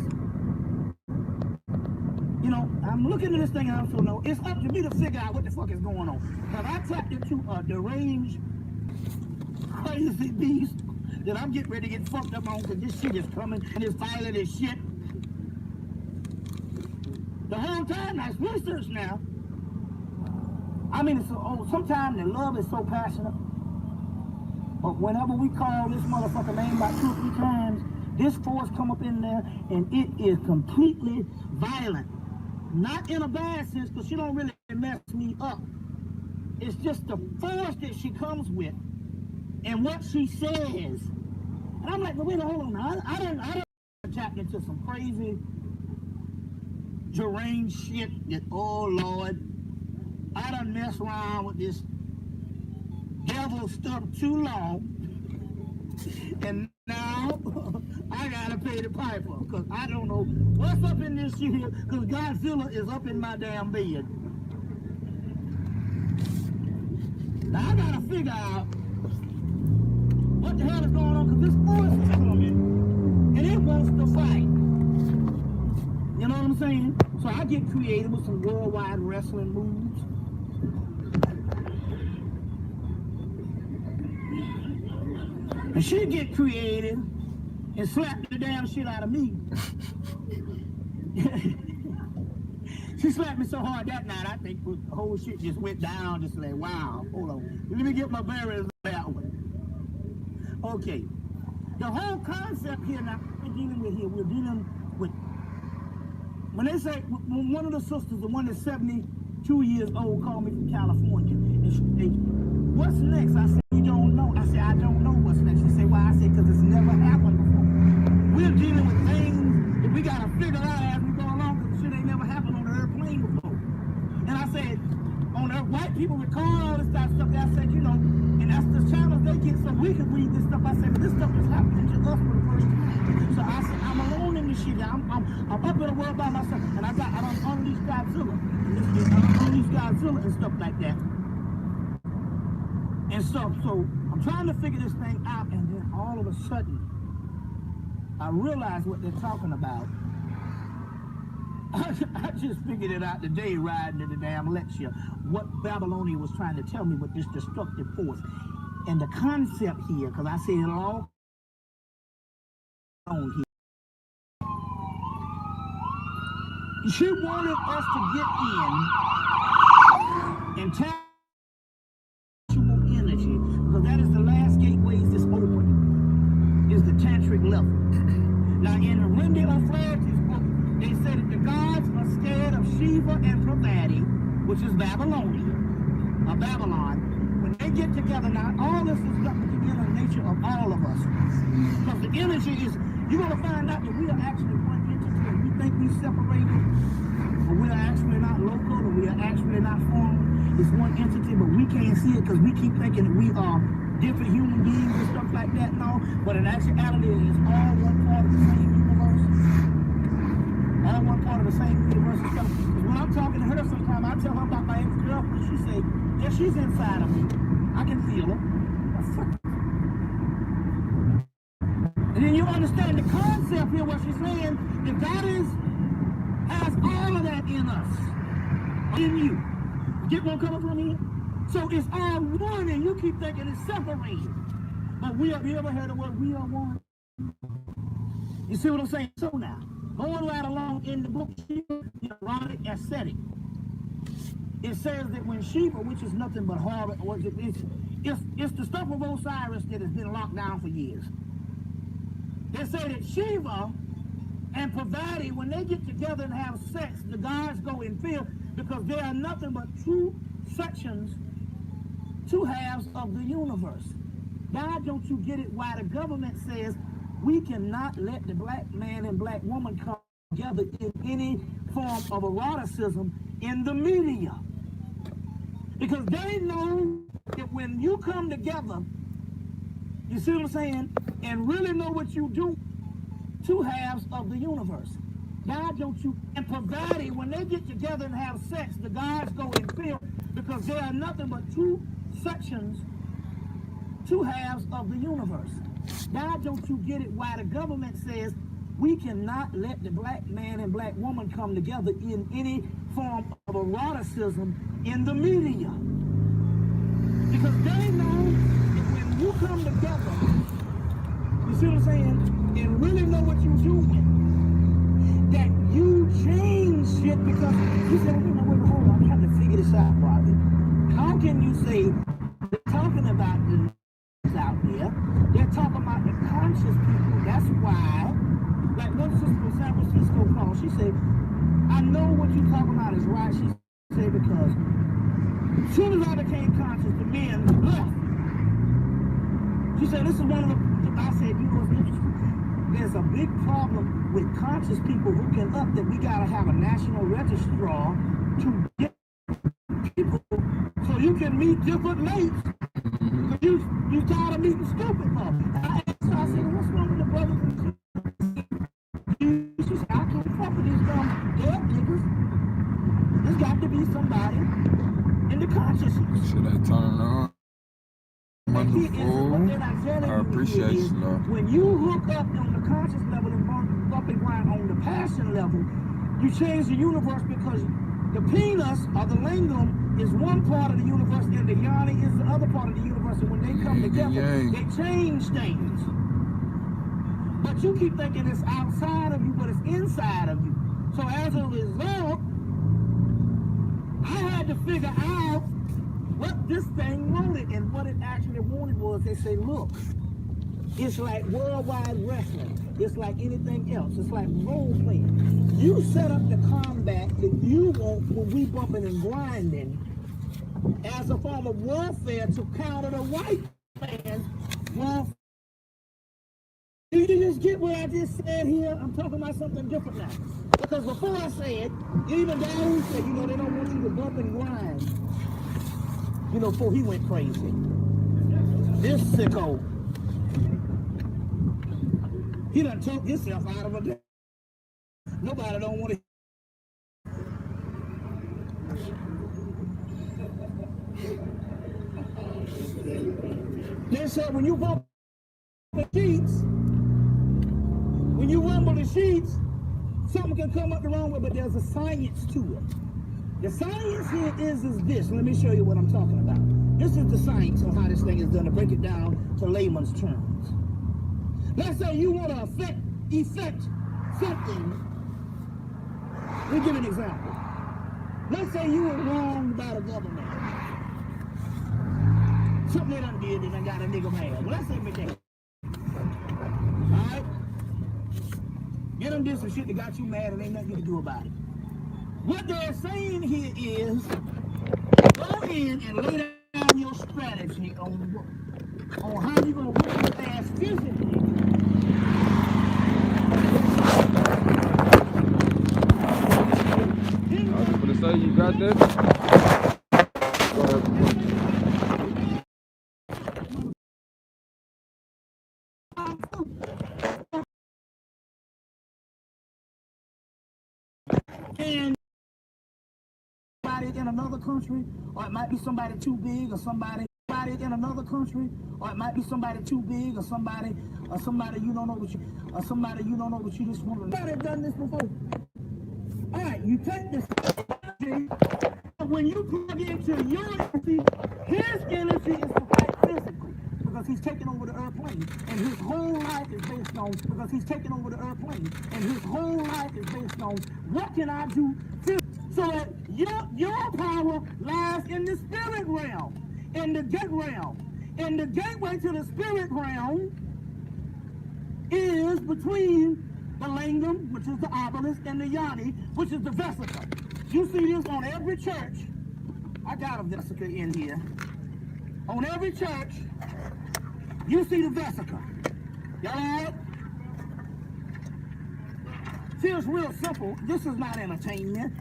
You know, I'm looking at this thing and I'm so no, it's up to me to figure out what the fuck is going on. But I tapped into a deranged, crazy beast that I'm getting ready to get fucked up on because this shit is coming and it's violent as shit. The whole time, I research now. I mean, it's so, sometimes the love is so passionate. But whenever we call this motherfucker name about 2 or 3 times, this force come up in there and it is completely violent. Not in a bad sense, because she don't really mess me up. It's just the force that she comes with and what she says. And I'm like, well, wait, hold on. I don't tap into some crazy, deranged shit that, oh Lord, I done mess around with this devil stuff too long, and now I gotta pay the piper, because I don't know what's up in this shit here, because Godzilla is up in my damn bed. Now I gotta figure out what the hell is going on, because this force is coming, and it wants to fight. You know what I'm saying? So I get creative with some worldwide wrestling moves. And she get creative and slap the damn shit out of me. She slapped me so hard that night, I think the whole shit just went down, just like, wow, hold on. Let me get my bearings that way. Okay. The whole concept here now, we're dealing with, when they say, when one of the sisters, the one that's 72 years old, called me from California, and she, what's next? I said, we don't know. I said, I don't know what's next. She said, why? I said, because it's never happened before. We're dealing with things that we got to figure out as we go along, because shit ain't never happened on the airplane before. And I said, on Earth, white people record all this type of stuff. I said, you know, and that's the channels they get so we can read this stuff. I said, but this stuff is happening to us for the first time. So I said, I'm alone in this shit. I'm up in the world by myself, and I don't unleash Godzilla. I unleash Godzilla and stuff like that. And so I'm trying to figure this thing out, and then all of a sudden, I realize what they're talking about. I just figured it out today riding to the damn lecture, what Babylonia was trying to tell me with this destructive force. And the concept here, because I say it all on here. She wanted us to get in and tap energy, because that is the last gateways that's open, is the tantric level. Now in Randy O'Flaherty's book, they say that the gods are scared of Shiva and Parvati, which is Babylonia, or Babylon. When they get together, now all this is got to be in the nature of all of us. Because the energy is, you're going to find out that we are actually one entity, and we think we separated, but we are actually not local, or we are actually not formed. It's one entity, but we can't see it because we keep thinking that we are different human beings and stuff like that and all. But in actuality, it's all one part of the same universe. All one part of the same universe and stuff. Because when I'm talking to her sometimes, I tell her about my ex-girlfriend. She say, yeah, she's inside of me. I can feel her. And then you understand the concept here, what she's saying, that God has all of that in us, in you. Get where I'm coming from here? So it's all one, and you keep thinking it's separated. But you ever heard the word we are one? You see what I'm saying? So now, going right along in the book, Shiva, the erotic ascetic, it says that when Shiva, which is nothing but horror, it's the stuff of Osiris that has been locked down for years. They say that Shiva and Parvati, when they get together and have sex, the gods go in fear, because they are nothing but two sections, two halves of the universe. God, don't you get it why the government says we cannot let the black man and black woman come together in any form of eroticism in the media? Because they know that when you come together You see what I'm saying? And really know what you do. Two halves of the universe. God, don't you? And provided when they get together and have sex, the guys go in fear because there are nothing but two sections, two halves of the universe. God, don't you get it why the government says we cannot let the black man and black woman come together in any form of eroticism in the media? Because they know that when you come together, you see what I'm saying, and really know what you're doing, that you change shit because you say, well, hold on, I'm trying to figure this out, Bobby. How can you say they're talking about the out there? They're talking about the conscious people. That's why, like one sister from San Francisco called, she said, I know what you're talking about is right. She said, because as soon as I became conscious, the men left. She said, this is one of the, I said, you know what's interesting? There's a big problem with conscious people who can up that we gotta have a national registrar to get people so you can meet different mates. You tired of meeting stupid folks. I asked her, I said, what's wrong with the brothers and sisters? She said, I can't fuck with these dumb dead niggas. There's got to be somebody in the consciousness. Should I turn it on? Wonderful. I appreciate you, Lord. When you hook up on the conscious level and bump and grind on the passion level, you change the universe because the penis or the lingam is one part of the universe and the yoni is the other part of the universe. And when they come together, they change things. But you keep thinking it's outside of you, but it's inside of you. So as a result, I had to figure out what this thing wanted, and what it actually wanted was, they say, look, it's like worldwide wrestling. It's like anything else. It's like role playing. You set up the combat that you want when we bumping and grinding as a form of warfare to counter the white man's warfare. Do you just get what I just said here? I'm talking about something different now. Because before I said, even those said, you know, they don't want you to bump and grind. You know, before he went crazy. This sicko. He done took himself out of a... Nobody don't want to... They said when you bump the sheets, when you rumble the sheets, something can come up the wrong way, but there's a science to it. The science here is this. Let me show you what I'm talking about. This is the science on how this thing is done, to break it down to layman's terms. Let's say you want to effect something. Let me give you an example. Let's say you were wronged by the government. Something they done did, they done got a nigga mad. Well, let's say McDaniel. Alright? Get them did some shit that got you mad and ain't nothing you can do about it. What they're saying here is, go in and lay down your strategy on how you're going to work your ass physically. I was going to say, you got this? Go ahead. And in another country, or it might be somebody too big, or somebody in another country, or it might be somebody too big, or somebody you don't know what you, or somebody you don't know what you just want to. Somebody done this before. All right, you take this energy, when you plug into your energy, his energy is to fight physically, because he's taking over the airplane, and his whole life is based on, because he's taking over the airplane, and his whole life is based on, what can I do physically? So that your power lies in the spirit realm, in the gate realm. And the gateway to the spirit realm is between the lingam, which is the obelisk, and the yoni, which is the vesica. You see this on every church. I got a vesica in here. On every church, you see the vesica. Y'all all right? Feels real simple. This is not entertainment.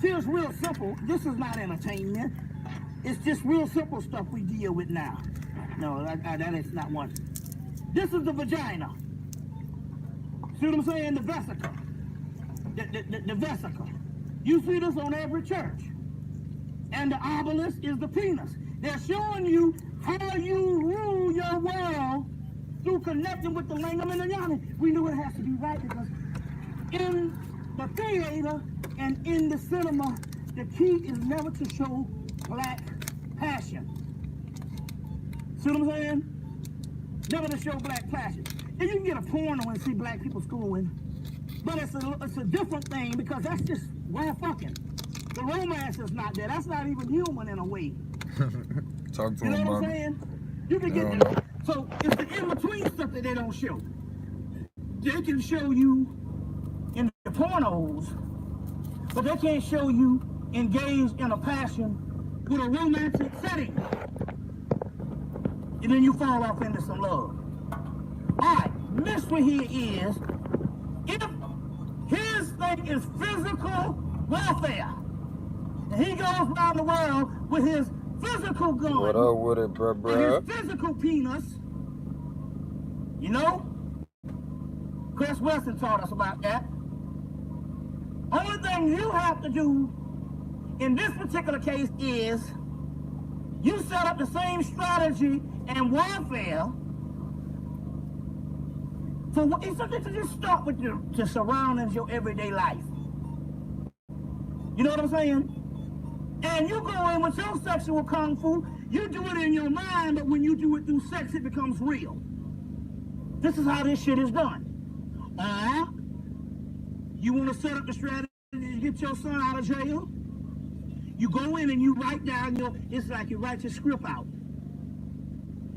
Feels real simple. This is not entertainment. It's just real simple stuff we deal with now. No, that is not one. This is the vagina. See what I'm saying? The vesicle. The vesicle. You see this on every church. And the obelisk is the penis. They're showing you how you rule your world through connecting with the lingam and the yoni. We know it has to be right because in the theater and in the cinema, the key is never to show black passion. See what I'm saying? Never to show black passion. And you can get a porno and see black people screwing, but it's a different thing because that's just raw fucking. The romance is not there. That's not even human in a way. Talk to You know him, what I'm Bobby. saying? You can I get don't that. know. So it's the in-between stuff that they don't show. They can show you in the pornos, but they can't show you engaged in a passion with a romantic setting. And then you fall off into some love. Alright, mystery here is, if his thing is physical warfare, and he goes around the world with his physical gun, What up with it, and bruh? his physical penis, you know, Chris Weston taught us about that. Only thing you have to do in this particular case is you set up the same strategy and warfare for what it's something to just start with the surroundings, your everyday life. You know what I'm saying? And you go in with your sexual kung fu, you do it in your mind, but when you do it through sex, it becomes real. This is how this shit is done. You want to set up the strategy to get your son out of jail? You go in and you write down it's like you write your script out.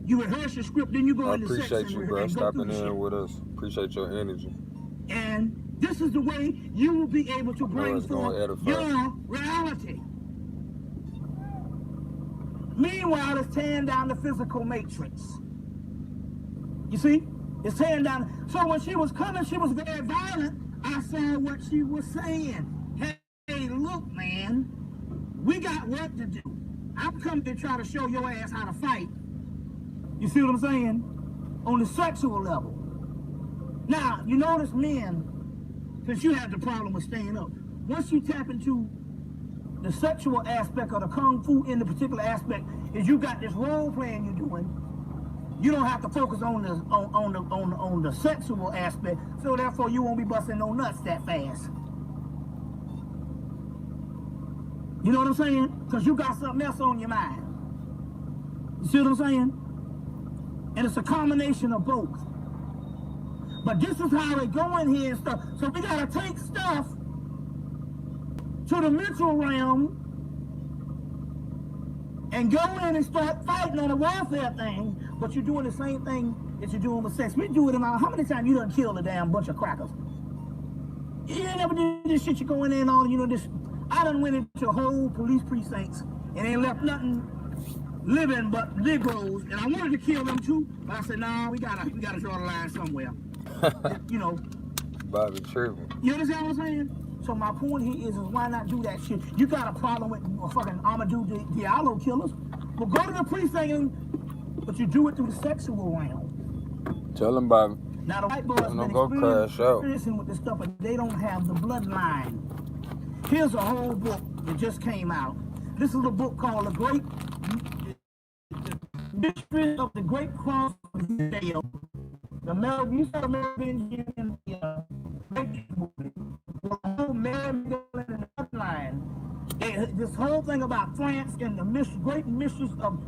You rehearse your script, then you go I into sex appreciate you, and bro. go through Stopping the shit. in with us. Appreciate your energy. And this is the way you will be able to bring it's gonna forth edify. your reality. Meanwhile, it's tearing down the physical matrix. You see? It's tearing down. So when she was coming, she was very violent. I saw what she was saying. Hey, look, man, we got work to do. I'm coming to try to show your ass how to fight. You see what I'm saying? On the sexual level. Now, you notice men, since you have the problem with staying up, once you tap into the sexual aspect of the kung fu in the particular aspect, is you got this role playing you're doing. You don't have to focus on the sexual aspect, so therefore you won't be busting no nuts that fast. You know what I'm saying? Because you got something else on your mind. You see what I'm saying? And it's a combination of both. But this is how they go in here and stuff. So we gotta take stuff to the mental realm and go in and start fighting on the warfare thing, but you're doing the same thing that you're doing with sex. We do it in our, how many times you done killed a damn bunch of crackers? You ain't never did this shit, you go in there and all, you know, this, I done went into whole police precincts and ain't left nothing living but Negroes, and I wanted to kill them too, but I said, nah, we gotta draw the line somewhere. You know. Bobby tripping. You understand what I'm saying? So my point here is why not do that shit? You got a problem with fucking Amadou Diallo killers? Well, go to the precinct, but you do it through the sexual realm. Tell him, Bobby. Now the white boys Don't been go crash out. experiencing with this stuff, but they don't have the bloodline. Here's a whole book that just came out. This is a book called The Mystery of the Great Cross of Hindale. The you saw the Merovingian in the movie. The whole Merovingian and the bloodline. This whole thing about France and the great mysteries of,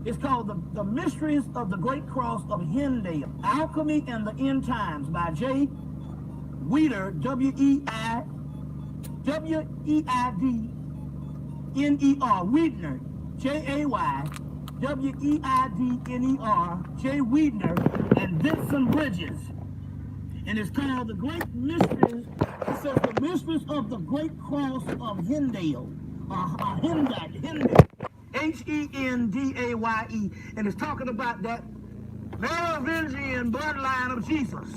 it's called the Mysteries of the Great Cross of Hindale. Alchemy and the End Times by J. Weider, W-E-I-D-N-E-R, Weidner, J-A-Y-W-E-I-D-N-E-R, J. Weidner, and Vincent Bridges. And it's called The Great Mysteries. It says The Mysteries of the Great Cross of Hindale. Hindale. H-E-N-D-A-Y-E. And it's talking about that Merovingian bloodline of Jesus.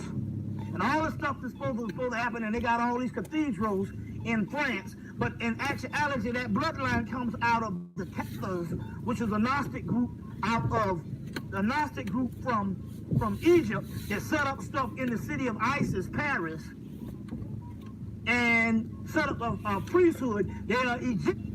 And all this stuff that's supposed to happen, and they got all these cathedrals in France. But in actuality, that bloodline comes out of the Cathars, which is a Gnostic group out of a Gnostic group from Egypt that set up stuff in the city of Isis, Paris, and set up a priesthood. They are Egyptian.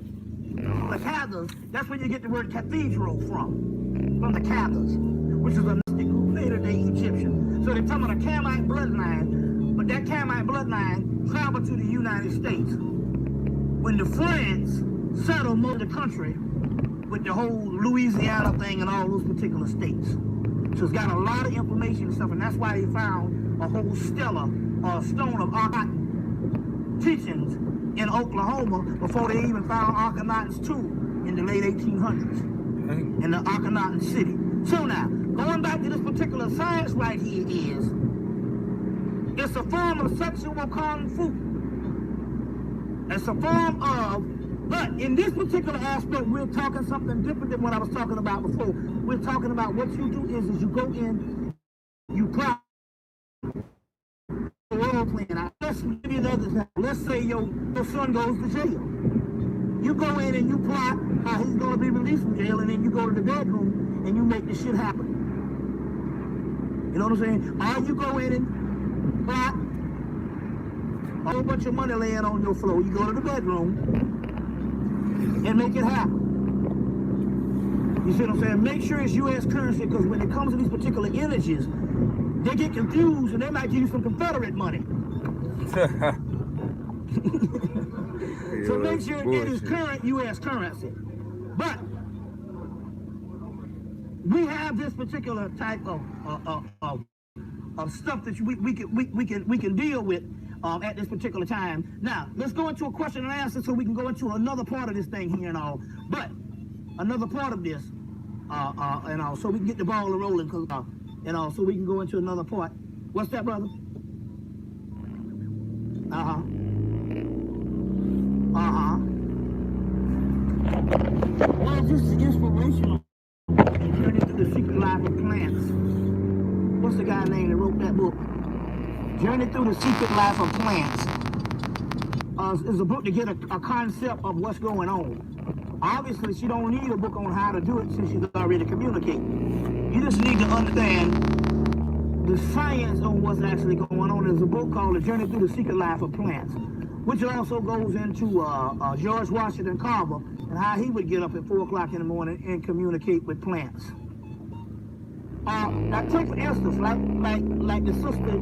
The Cathars, that's where you get the word cathedral from the Cathars, which is a Gnostic group, later day Egyptian. So they're talking about a Camite bloodline, but that Camite bloodline traveled to the United States. When the France settled most of the country with the whole Louisiana thing and all those particular states. So it's got a lot of information and stuff, and that's why they found a whole stela, or stone of Akhenaten teachings in Oklahoma before they even found Akhenaten's tomb in the late 1800s in the Akhenaten city. So now, going back to this particular science right here is, it's a form of sexual kung fu. It's a form of, but in this particular aspect, we're talking something different than what I was talking about before. We're talking about what you do is you go in, you plot a role playing. Let's give you another example. Let's say your son goes to jail. You go in and you plot how he's going to be released from jail, and then you go to the bedroom and you make this shit happen. You know what I'm saying? Or you go in and plot a whole bunch of money laying on your floor. You go to the bedroom and make it happen. You see what I'm saying? Make sure it's U.S. currency, because when it comes to these particular images, they get confused and they might give you some Confederate money. So make sure it is current U.S. currency. But we have this particular type of stuff that we can deal with at this particular time. Now, let's go into a question and answer so we can go into another part of this thing here and all. But another part of this, and all, so we can get the ball rolling, cause and all, so we can go into another part. What's that, brother? Well, this is inspirational. Journey through the Secret Life of Plants. What's the guy name that wrote that book? Journey Through the Secret Life of Plants. Is a book to get a concept of what's going on. Obviously, she don't need a book on how to do it since she's already communicating. You just need to understand the science on what's actually going on. There's a book called The Journey Through the Secret Life of Plants, which also goes into George Washington Carver and how he would get up at 4 o'clock in the morning and communicate with plants. Now take for instance, like the sister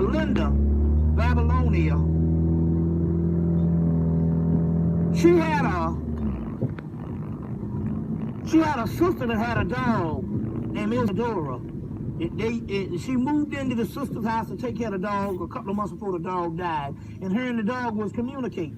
Linda Babylonia. She had a sister that had a dog named Isadora. She moved into the sister's house to take care of the dog a couple of months before the dog died, and her and the dog was communicating.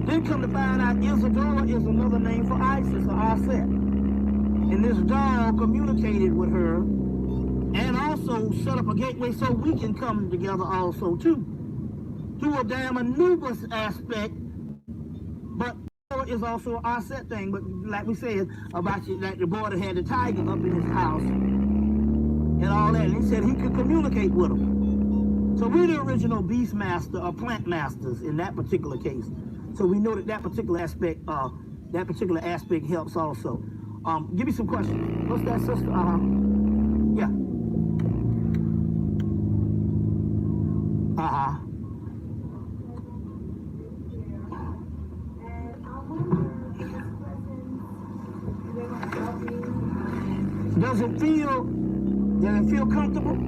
Then come to find out Isadora is another name for Isis or Aset. And this dog communicated with her and also set up a gateway so we can come together also too. Through a damn Anubis aspect, but is also an Aset thing. But like we said about you, like the boy that had the tiger up in his house and all that, and he said he could communicate with them. So we're the original beast master or plant masters in that particular case. So we know that particular aspect helps also. Give me some questions. What's that, sister? Yeah. Does it feel comfortable?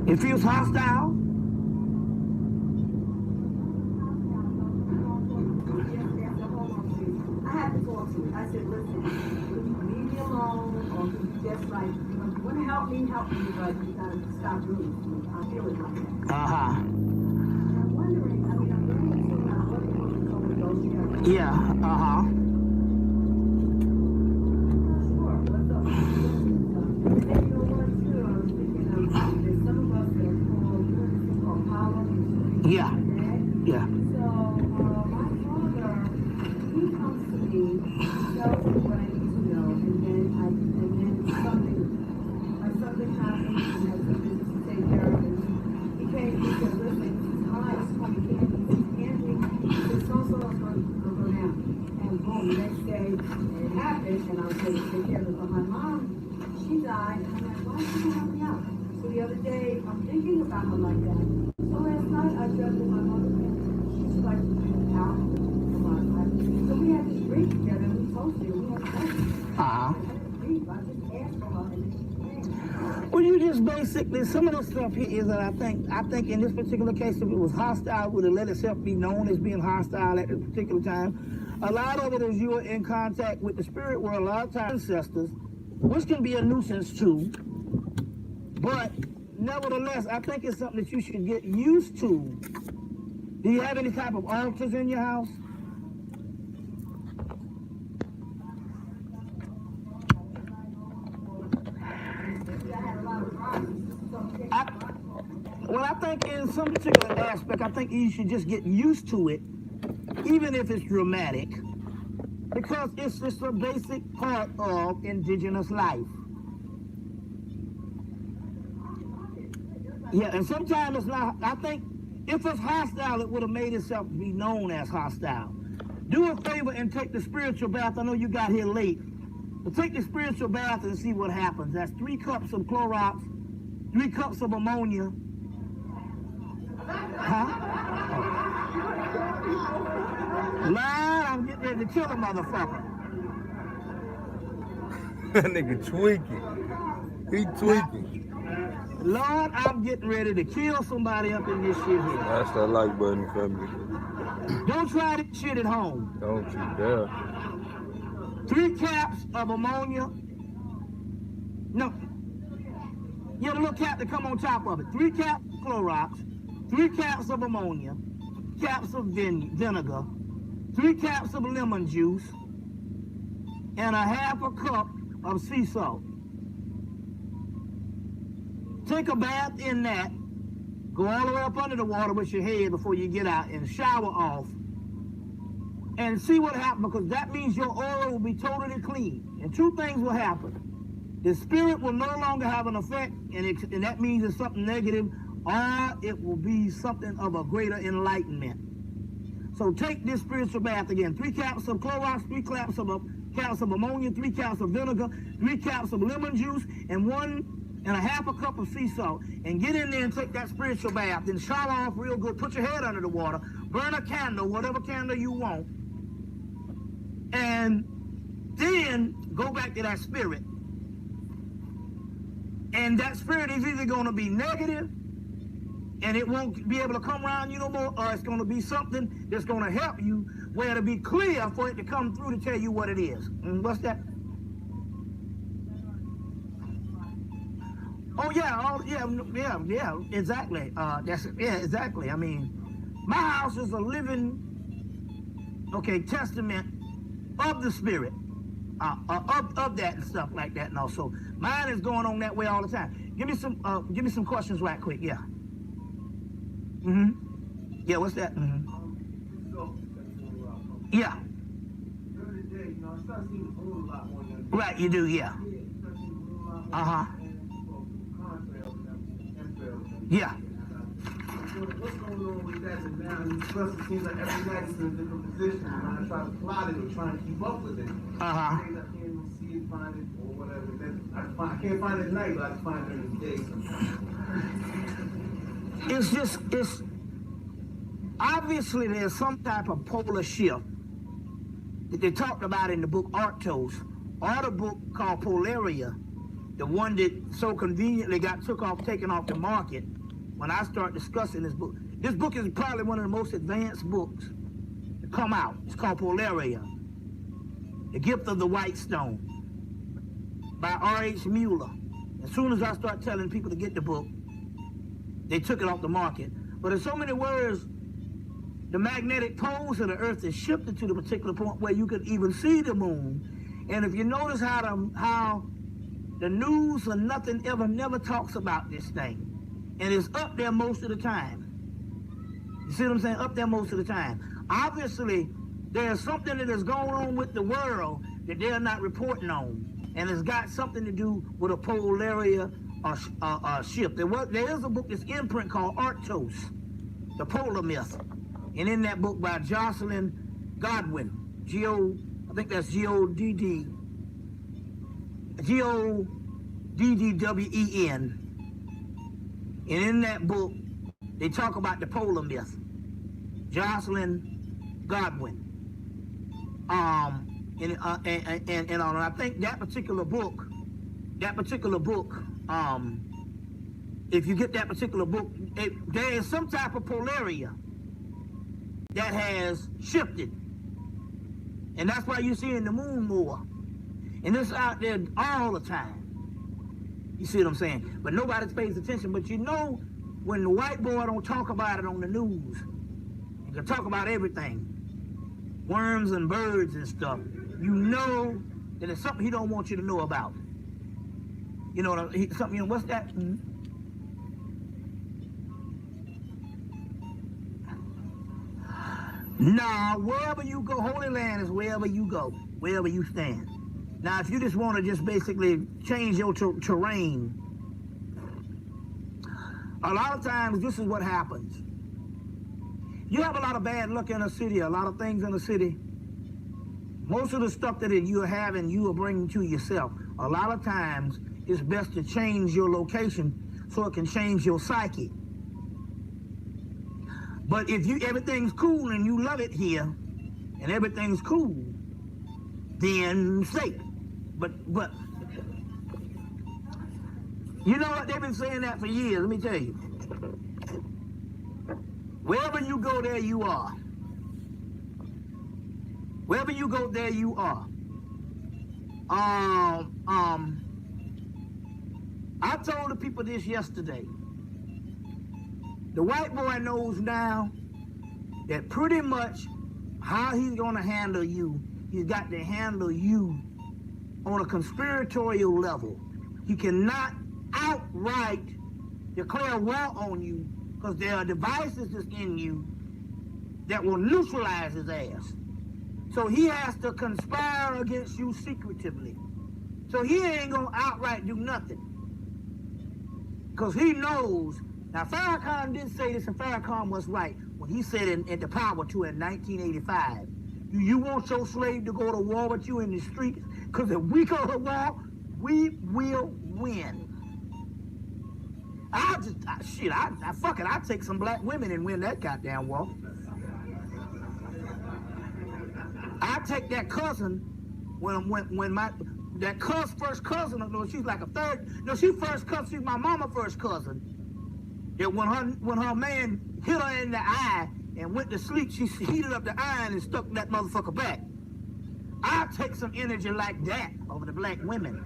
It feels hostile? I had to talk to him. I said, listen, leave me alone, or just like, you want to help me, but you gotta stop doing it. I feel it like that. I'm wondering, I'm going to what do you Yeah, Sure, what's up? And you know what, too, I was thinking of, there's some of us that are called power. yeah. So, my father, he comes to me, tells me what I need to know, and then something happens, and I have some business to take care of, and he came and he said, listen, he's high, he's coming, he's handling this the next day, it happened, and I was going to take care of it. But my mom, she died, and I'm like, why did you help me out? So the other day, I'm thinking about her like that. So last night, I dreamt that my mother, she's like out. So we had this drink together, and we toasted, and we had sex. Uh-huh. I just asked for her, and then she came. Well, you just basically, some of the stuff here is that I think in this particular case, if it was hostile, would have let itself be known as being hostile at this particular time. A lot of it is you are in contact with the spirit world, a lot of times ancestors, which can be a nuisance too. But nevertheless, I think it's something that you should get used to. Do you have any type of altars in your house? I think in some particular aspect, I think you should just get used to it, even if it's dramatic, because it's just a basic part of indigenous life. Yeah, and sometimes it's not, I think if it's hostile, it would have made itself be known as hostile. Do a favor and take the spiritual bath. I know you got here late, but take the spiritual bath and see what happens. That's 3 cups of Clorox, 3 cups of ammonia. Huh? Lord, I'm getting ready to kill a motherfucker. That nigga tweaking. He tweaking. Lord, I'm getting ready to kill somebody up in this shit here. That's that like button, family. Don't try this shit at home. Don't you dare. 3 caps of ammonia. No. Yeah, the little cap that come on top of it. 3 caps of Clorox, 3 caps of ammonia, caps of vinegar, 3 caps of lemon juice, and a 1/2 cup of sea salt. Take a bath in that. Go all the way up under the water with your head before you get out and shower off. And see what happens, because that means your aura will be totally clean. And 2 things will happen. The spirit will no longer have an effect, and that means it's something negative, or it will be something of a greater enlightenment. So take this spiritual bath again. 3 caps of Clorox, 3 caps of ammonia, 3 caps of vinegar, 3 caps of lemon juice, and 1.5 cup of sea salt. And get in there and take that spiritual bath. Then shower off real good. Put your head under the water. Burn a candle, whatever candle you want. And then go back to that spirit. And that spirit is either going to be negative, and it won't be able to come around you no more, or it's going to be something that's going to help you, where it'll be clear for it to come through to tell you what it is. And what's that? Oh yeah, exactly. Exactly. I mean, my house is a living, testament of the spirit, of that and stuff like that. And also, mine is going on that way all the time. Give me some questions right quick. Yeah. Yeah. What's that? Yeah. Right. You do. Yeah. Yeah. What's going on with that? And now it seems like every night it's in a different position. And I try to plot it or try to keep up with it. I can't see it, find it, or whatever. I can't find it at night, but I can find it in the day sometimes. It's obviously there's some type of polar shift that they talked about in the book Arctos, or the book called Polaria, the one that so conveniently got taken off the market when I start discussing this book. This book is probably one of the most advanced books to come out. It's called Polaria, The Gift of the White Stone, by R.H. Mueller. As soon as I start telling people to get the book, they took it off the market. But in so many words, the magnetic poles of the earth is shifted to the particular point where you can even see the moon. And if you notice how the news or nothing never talks about this thing, and it's up there most of the time. You see what I'm saying? Up there most of the time. Obviously, there's something that is going on with the world that they're not reporting on, and it's got something to do with a Polaria shift. There is a book that's in print called Arctos, The Polar Myth, and in that book by Jocelyn Godwin, think that's Goddwen. And in that book, they talk about the polar myth. Jocelyn Godwin. And I think that particular book, if you get that particular book, there is some type of polaria that has shifted. And that's why you're seeing the moon more. And it's out there all the time. You see what I'm saying? But nobody pays attention. But you know, when the white boy don't talk about it on the news, he can talk about everything. Worms and birds and stuff. You know that it's something he don't want you to know about. You know, something, you know, what's that? Nah, wherever you go, Holy Land is wherever you go, wherever you stand. Now, if you just want to just basically change your terrain, a lot of times this is what happens. You have a lot of bad luck in a city, a lot of things in the city. Most of the stuff that you have and you are bringing to yourself, a lot of times it's best to change your location so it can change your psyche. But if everything's cool and you love it here, and everything's cool, then stay. But you know what? They've been saying that for years. Let me tell you. Wherever you go, there you are. Wherever you go, there you are. I told the people this yesterday. The white boy knows now that pretty much how he's gonna handle you, he's got to handle you on a conspiratorial level. He cannot outright declare war on you because there are devices that's in you that will neutralize his ass. So he has to conspire against you secretively. So he ain't gonna outright do nothing. Because he knows. Now Farrakhan did say this, and Farrakhan was right when he said in The Power Tour in 1985, do you want your slave to go to war with you in the streets? Because if we go to war, we will win. I'll take some black women and win that goddamn war. I take that cousin that first cousin, no, she's like a third, no, she's first cousin, she's my mama first cousin. That when her man hit her in the eye and went to sleep, she heated up the iron and stuck that motherfucker back. I'll take some energy like that over the black women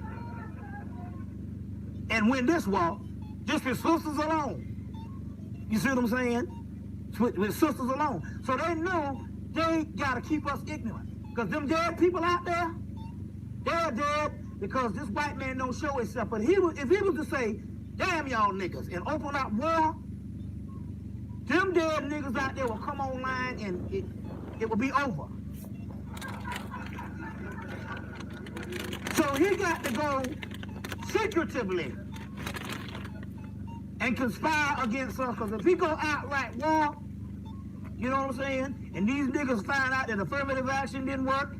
and win this war just with sisters alone. You see what I'm saying? With sisters alone. So they know they gotta keep us ignorant. Because them dead people out there, they're dead because this white man don't show himself. But if he was to say, damn y'all niggas, and open up war, them dead niggas out there will come online and it will be over. So he got to go secretively and conspire against us, because if he go outright war, you know what I'm saying, and these niggas find out that affirmative action didn't work,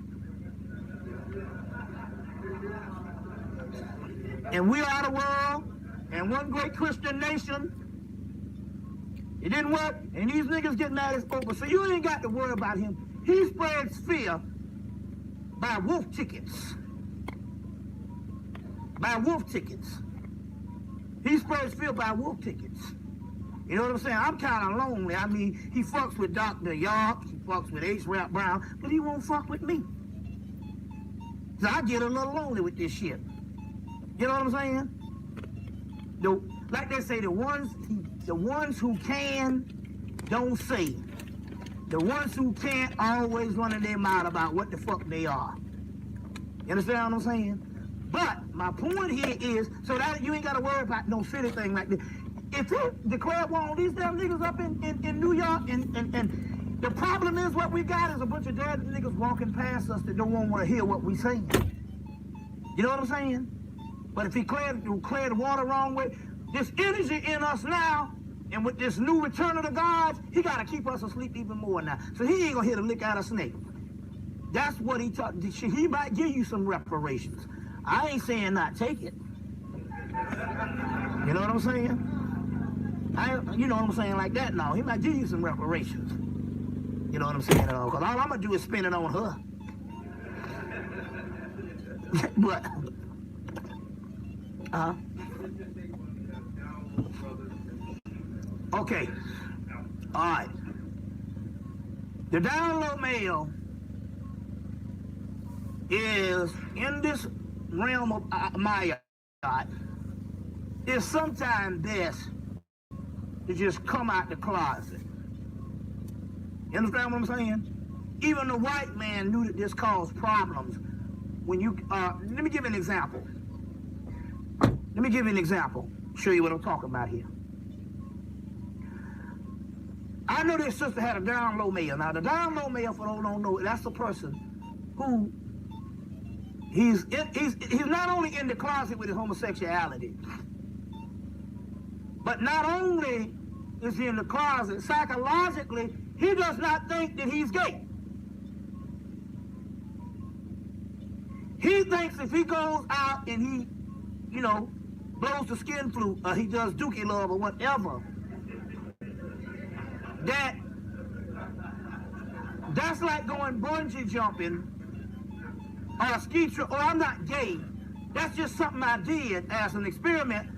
and we are the world, and one great Christian nation, it didn't work, and these niggas get mad as over. So you ain't got to worry about him. He spreads fear by wolf tickets. By wolf tickets. He spreads fear by wolf tickets. You know what I'm saying? I'm kind of lonely. I mean, he fucks with Dr. York, he fucks with H. Rap Brown, but he won't fuck with me. So I get a little lonely with this shit. You know what I'm saying? Like they say, the ones who can don't say. The ones who can't always running their mouth about what the fuck they are. You understand what I'm saying? But my point here is, so that you ain't got to worry about no city thing like this. If you declare war on these damn niggas up in New York, and the problem is what we got is a bunch of dead niggas walking past us that don't want to hear what we saying. You know what I'm saying? But if he clear the water wrong way, this energy in us now, and with this new return of the gods, he got to keep us asleep even more now. So he ain't going to hit a lick out of snake. That's what he taught. He might give you some reparations. I ain't saying not take it. You know what I'm saying? You know what I'm saying like that now. He might give you some reparations. You know what I'm saying? Because all I'm going to do is spend it on her. But, okay. All right. The down low male is in this realm of Maya. It's sometimes best to just come out the closet. You understand what I'm saying? Even the white man knew that this caused problems. When you, let me give you an example. Show you what I'm talking about here. I know this sister had a down low male. Now the down low male, for those who don't know, that's the person who he's not only in the closet with his homosexuality, but not only is he in the closet, psychologically, he does not think that he's gay. He thinks if he goes out and he, you know, blows the skin flute, or he does dookie love or whatever, that's like going bungee jumping or a ski trip. Oh, I'm not gay. That's just something I did as an experiment.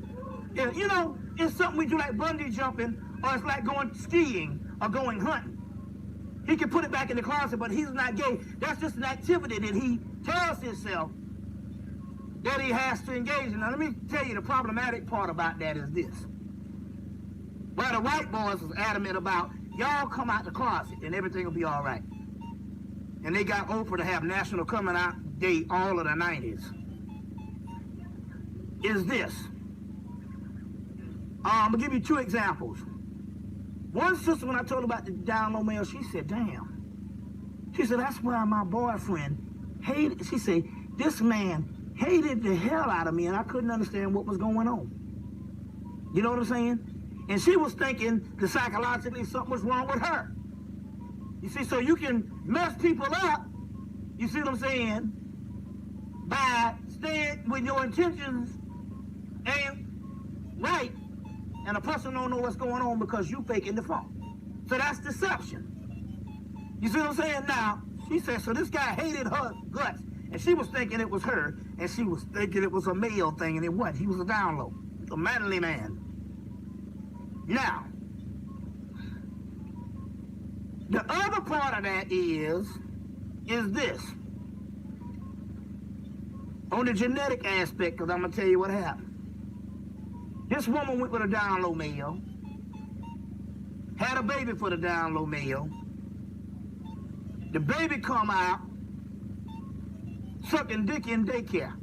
You know, it's something we do like bungee jumping, or it's like going skiing or going hunting. He can put it back in the closet, but he's not gay. That's just an activity that he tells himself that he has to engage in. Now, let me tell you the problematic part about that is this. Well, the white boys was adamant about, y'all come out the closet and everything will be all right. And they got Oprah to have National Coming Out Day all of the 90s. Is this. I'm going to give you two examples. One sister, when I told her about the down low male, she said, damn. She said, that's why my boyfriend hated, she said, this man hated the hell out of me and I couldn't understand what was going on. You know what I'm saying? And she was thinking that psychologically something was wrong with her. You see, so you can mess people up, you see what I'm saying, by staying when your intentions ain't right, and a person don't know what's going on because you faking the phone. So that's deception. You see what I'm saying? Now, she said, so this guy hated her guts, and she was thinking it was her, and she was thinking it was a male thing, and it wasn't. He was a down low, a manly man. Now, the other part of that is this. On the genetic aspect, because I'm going to tell you what happened. This woman went with a down low male, had a baby for the down low male. The baby come out sucking dick in daycare.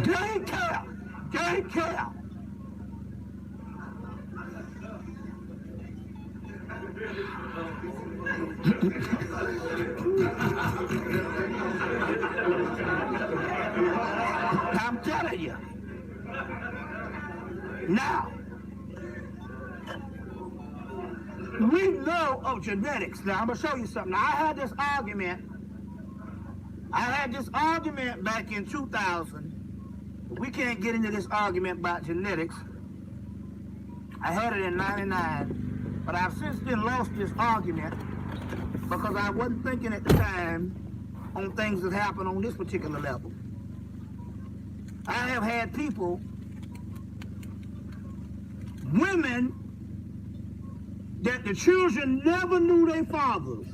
Daycare. I'm telling you. Now, we know of genetics. Now, I'm going to show you something. Now, I had this argument back in 2000. We can't get into this argument about genetics. I had it in 99, but I've since then lost this argument because I wasn't thinking at the time on things that happen on this particular level. I have had people, women, that the children never knew their fathers.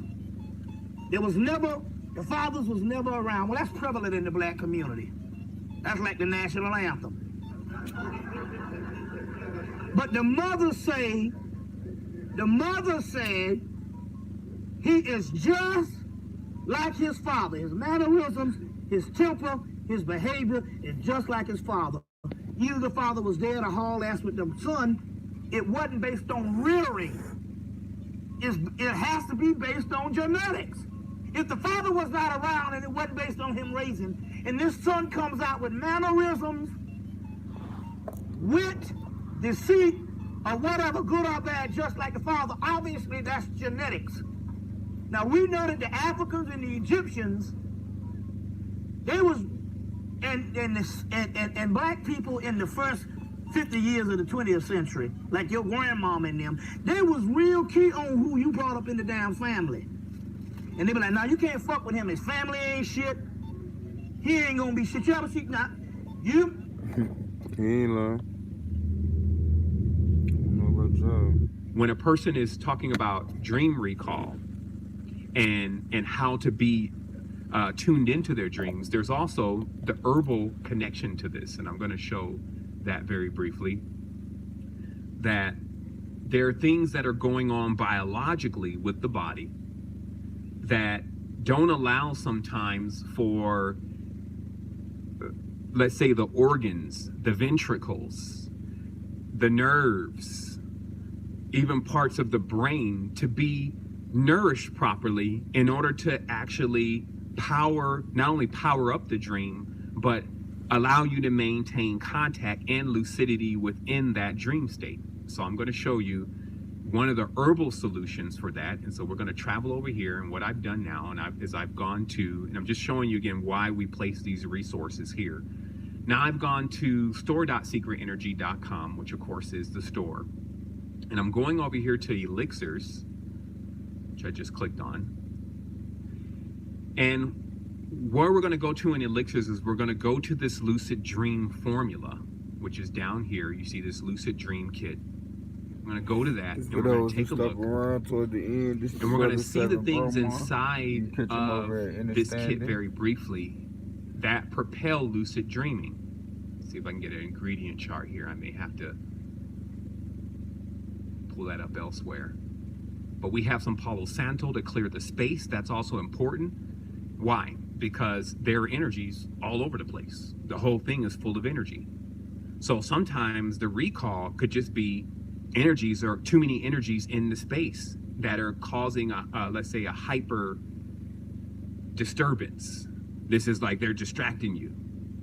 The fathers was never around. Well, that's prevalent in the black community. That's like the national anthem. But the mother said, he is just like his father. His mannerisms, his temper, his behavior is just like his father. Either the father was dead or hauled ass with the son. It wasn't based on rearing. It has to be based on genetics. If the father was not around and it wasn't based on him raising, and this son comes out with mannerisms, wit, deceit, or whatever, good or bad, just like the Father. Obviously, that's genetics. Now, we know that the Africans and the Egyptians, they was, and black people in the first 50 years of the 20th century, like your grandmom and them, they was real key on who you brought up in the damn family. And they be like, nah, you can't fuck with him. His family ain't shit. He ain't gonna be shit. You ever see, nah, you? He ain't lying. I don't know about y'all. When a person is talking about dream recall and how to be tuned into their dreams, there's also the herbal connection to this, and I'm going to show that very briefly. That there are things that are going on biologically with the body that don't allow sometimes for, let's say, the organs, the ventricles, the nerves, even parts of the brain to be nourished properly in order to actually not only power up the dream, but allow you to maintain contact and lucidity within that dream state. So I'm going to show you one of the herbal solutions for that. And so we're going to travel over here, and what I've done now is I've gone to, and I'm just showing you again why we place these resources here. Now I've gone to store.secretenergy.com, which of course is the store. And I'm going over here to elixirs, which I just clicked on. And where we're going to go to in elixirs is we're going to go to this lucid dream formula, which is down here. You see this lucid dream kit. I'm going to go to that, and we're going to take a look. Around toward the end. This and we're going to see the things inside of this kit very briefly that propel lucid dreaming. Let's see if I can get an ingredient chart here. I may have to pull that up elsewhere. But we have some Palo Santo to clear the space. That's also important. Why? Because there are energies all over the place. The whole thing is full of energy. So sometimes the recall could just be energies, or too many energies in the space that are causing let's say a hyper disturbance. This is like they're distracting you,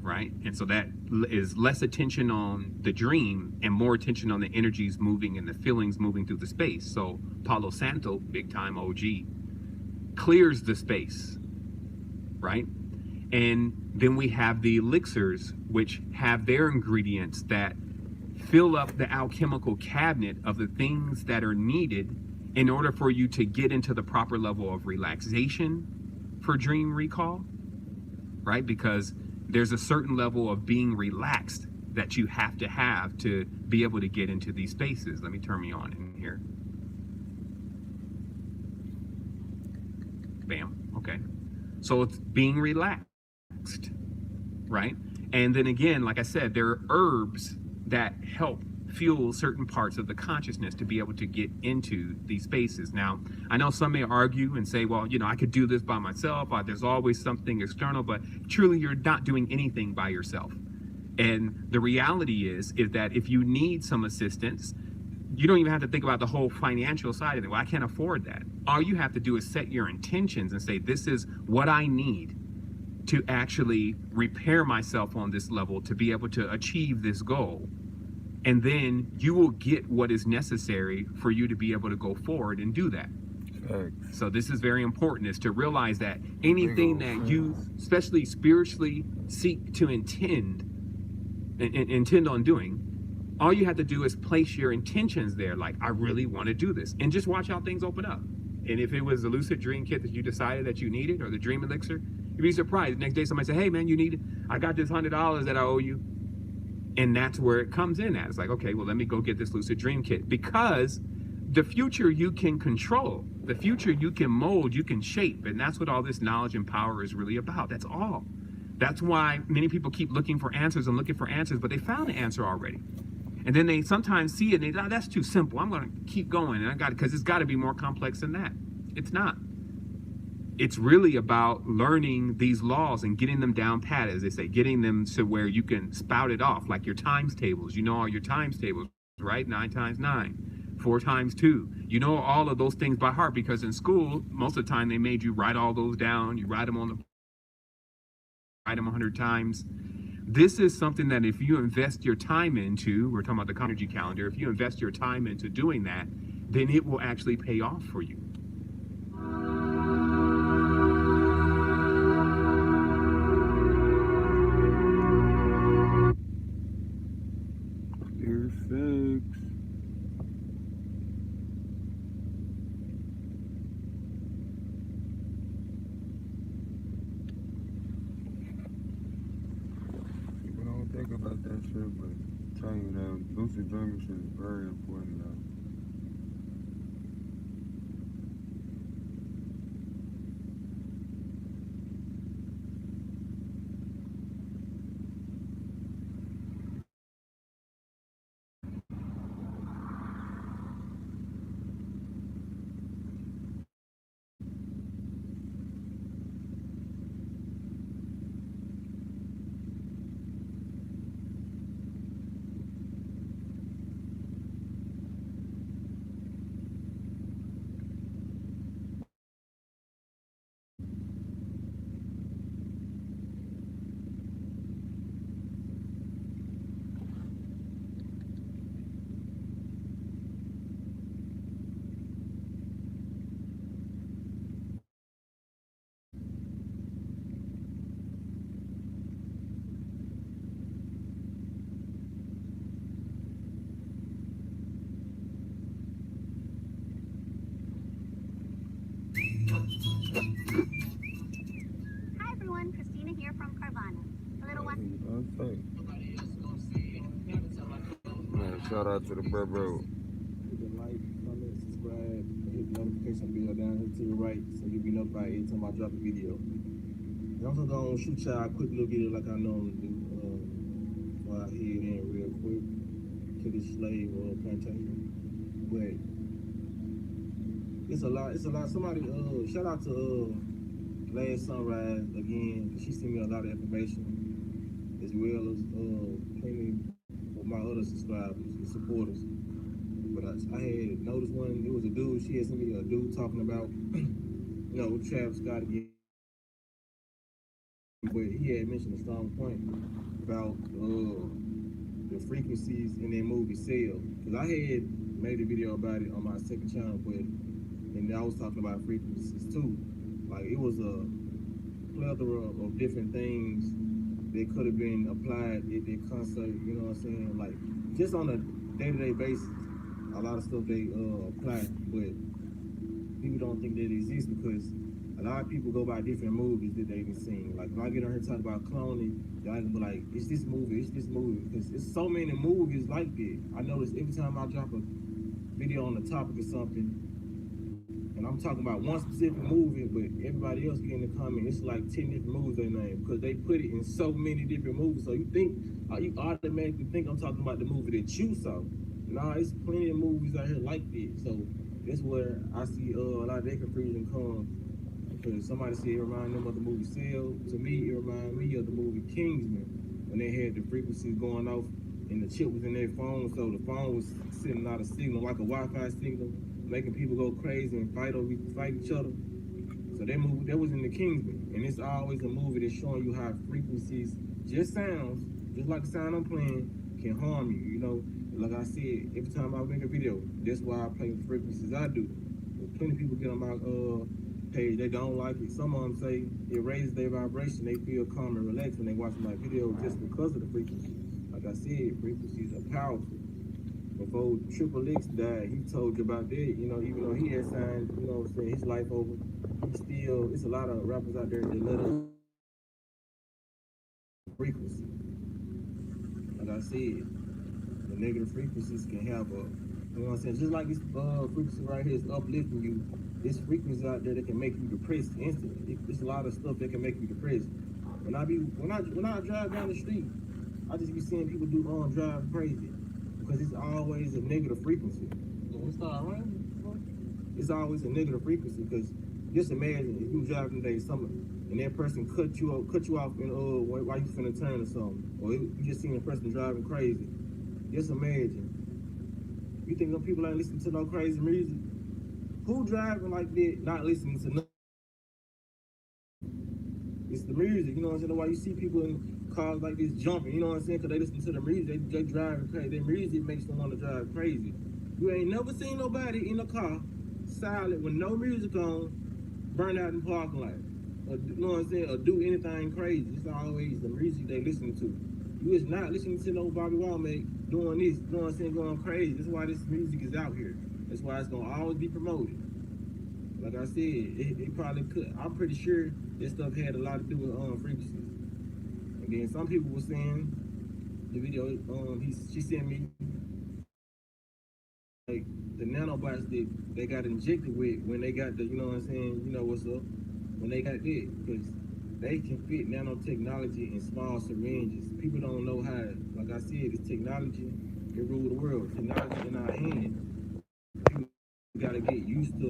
right? And so that is less attention on the dream and more attention on the energies moving and the feelings moving through the space. So Palo Santo, big time OG, clears the space, right? And then we have the elixirs, which have their ingredients that fill up the alchemical cabinet of the things that are needed in order for you to get into the proper level of relaxation for dream recall, right? Because there's a certain level of being relaxed that you have to be able to get into these spaces. Let me turn me on in here. Bam, okay. So it's being relaxed, right? And then again, like I said, there are herbs that help fuel certain parts of the consciousness to be able to get into these spaces. Now, I know some may argue and say, well, you know, I could do this by myself, or there's always something external, but truly you're not doing anything by yourself. And the reality is that if you need some assistance, you don't even have to think about the whole financial side of it. Well, I can't afford that. All you have to do is set your intentions and say, this is what I need to actually repair myself on this level to be able to achieve this goal. And then you will get what is necessary for you to be able to go forward and do that. So this is very important, is to realize that anything that you, especially spiritually, seek to intend on doing, all you have to do is place your intentions there. Like, I really want to do this, and just watch how things open up. And if it was the lucid dream kit that you decided that you needed, or the dream elixir, you'd be surprised. The next day somebody say, hey man, you need it. I got this $100 that I owe you. And that's where it comes in at. It's like, okay, well, let me go get this lucid dream kit, because the future you can control, the future you can mold, you can shape. And that's what all this knowledge and power is really about. That's all. That's why many people keep looking for answers, but they found the answer already. And then they sometimes see it and they, oh, that's too simple. I'm going to keep going. And because it's got to be more complex than that. It's not. It's really about learning these laws and getting them down pat, as they say, getting them to where you can spout it off, like your times tables. You know all your times tables, right? 9 times 9, 4 times 2. You know all of those things by heart, because in school, most of the time they made you write all those down. You write them 100 times. This is something that if you invest your time into, we're talking about the energy calendar, if you invest your time into doing that, then it will actually pay off for you. You're fixed. People don't think about that shit, but I'm telling you that lucid dreaming shit is very important now. Hi everyone, Christina here from Carvana. A little one. Man, shout out to the Bro. Hit the like, comment, subscribe, and hit the notification bell down here to your right so you'll be notified every time I drop a video. And I'm also gonna shoot y'all a quick little video like I normally do. Before I head in real quick to the slave plantation. But it's a lot. Somebody shout out to Last Sunrise again. She sent me a lot of information as well as plenty of my other subscribers and supporters. But I had noticed one. It was a dude. She had sent me a dude talking about Travis Scott again. But he had mentioned a strong point about the frequencies in that movie Cell. Because I had made a video about it on my second channel, and I was talking about frequencies too. Like it was a plethora of different things that could have been applied at the concert, you know what I'm saying? Like just on a day-to-day basis, a lot of stuff they apply, but people don't think that exists because a lot of people go by different movies that they've been seeing. Like when I get on here talking about cloning, y'all can be like, it's this movie, because it's so many movies like that. I notice every time I drop a video on the topic of something, and I'm talking about one specific movie, but everybody else get in the comment, it's like 10 different movies they name, because they put it in so many different movies. So you automatically think I'm talking about the movie that you saw. Nah, it's plenty of movies out here like that. So that's where I see a lot of that confusion come. Because somebody said it reminded them of the movie Cell. To me, it reminded me of the movie Kingsman, when they had the frequencies going off and the chip was in their phone, so the phone was sending out a signal like a Wi-Fi signal, making people go crazy and fight each other. So that movie, that was in the Kingsman, and it's always a movie that's showing you how frequencies, just sounds, just like the sound I'm playing, can harm you. You know, like I said, every time I make a video, that's why I play the frequencies I do. But plenty of people get on my page, they don't like it. Some of them say it raises their vibration. They feel calm and relaxed when they watch my video just because of the frequencies. Like I said, frequencies are powerful. Before Triple X died, he told you about that. You know, even though he had signed, you know what I'm saying, his life over, he still, it's a lot of rappers out there that let us frequency. Like I said, the negative frequencies can have a, you know what I'm saying, just like this frequency right here is uplifting you, this frequency out there that can make you depressed instantly. There's a lot of stuff that can make you depressed. When I drive down the street, I just be seeing people drive crazy because it's always a negative frequency. It's always a negative frequency because just imagine if you driving today, and that person cut you off in while you finna turn or something, or you just seen a person driving crazy. Just imagine. You think them people ain't listening to no crazy music? Who driving like that, not listening to nothing? It's the music, you know what I'm saying? Why you see people cars like this jumping, you know what I'm saying? Because they listen to the music, they driving crazy. Their music makes them want to drive crazy. You ain't never seen nobody in a car, silent, with no music on, burn out in the parking lot. Or, you know what I'm saying? Or do anything crazy. It's always the music they listen to. You is not listening to no Bobby Womack doing this, you know what I'm saying, going crazy. That's why this music is out here. That's why it's going to always be promoted. Like I said, it probably could. I'm pretty sure this stuff had a lot to do with frequencies. And then some people were saying, the video she sent me, like the nanobots that they got injected with when they got the, you know what I'm saying, you know what's up, when they got that, because they can fit nanotechnology in small syringes. People don't know how, like I said, this technology can rule the world. Technology in our hand. People gotta get used to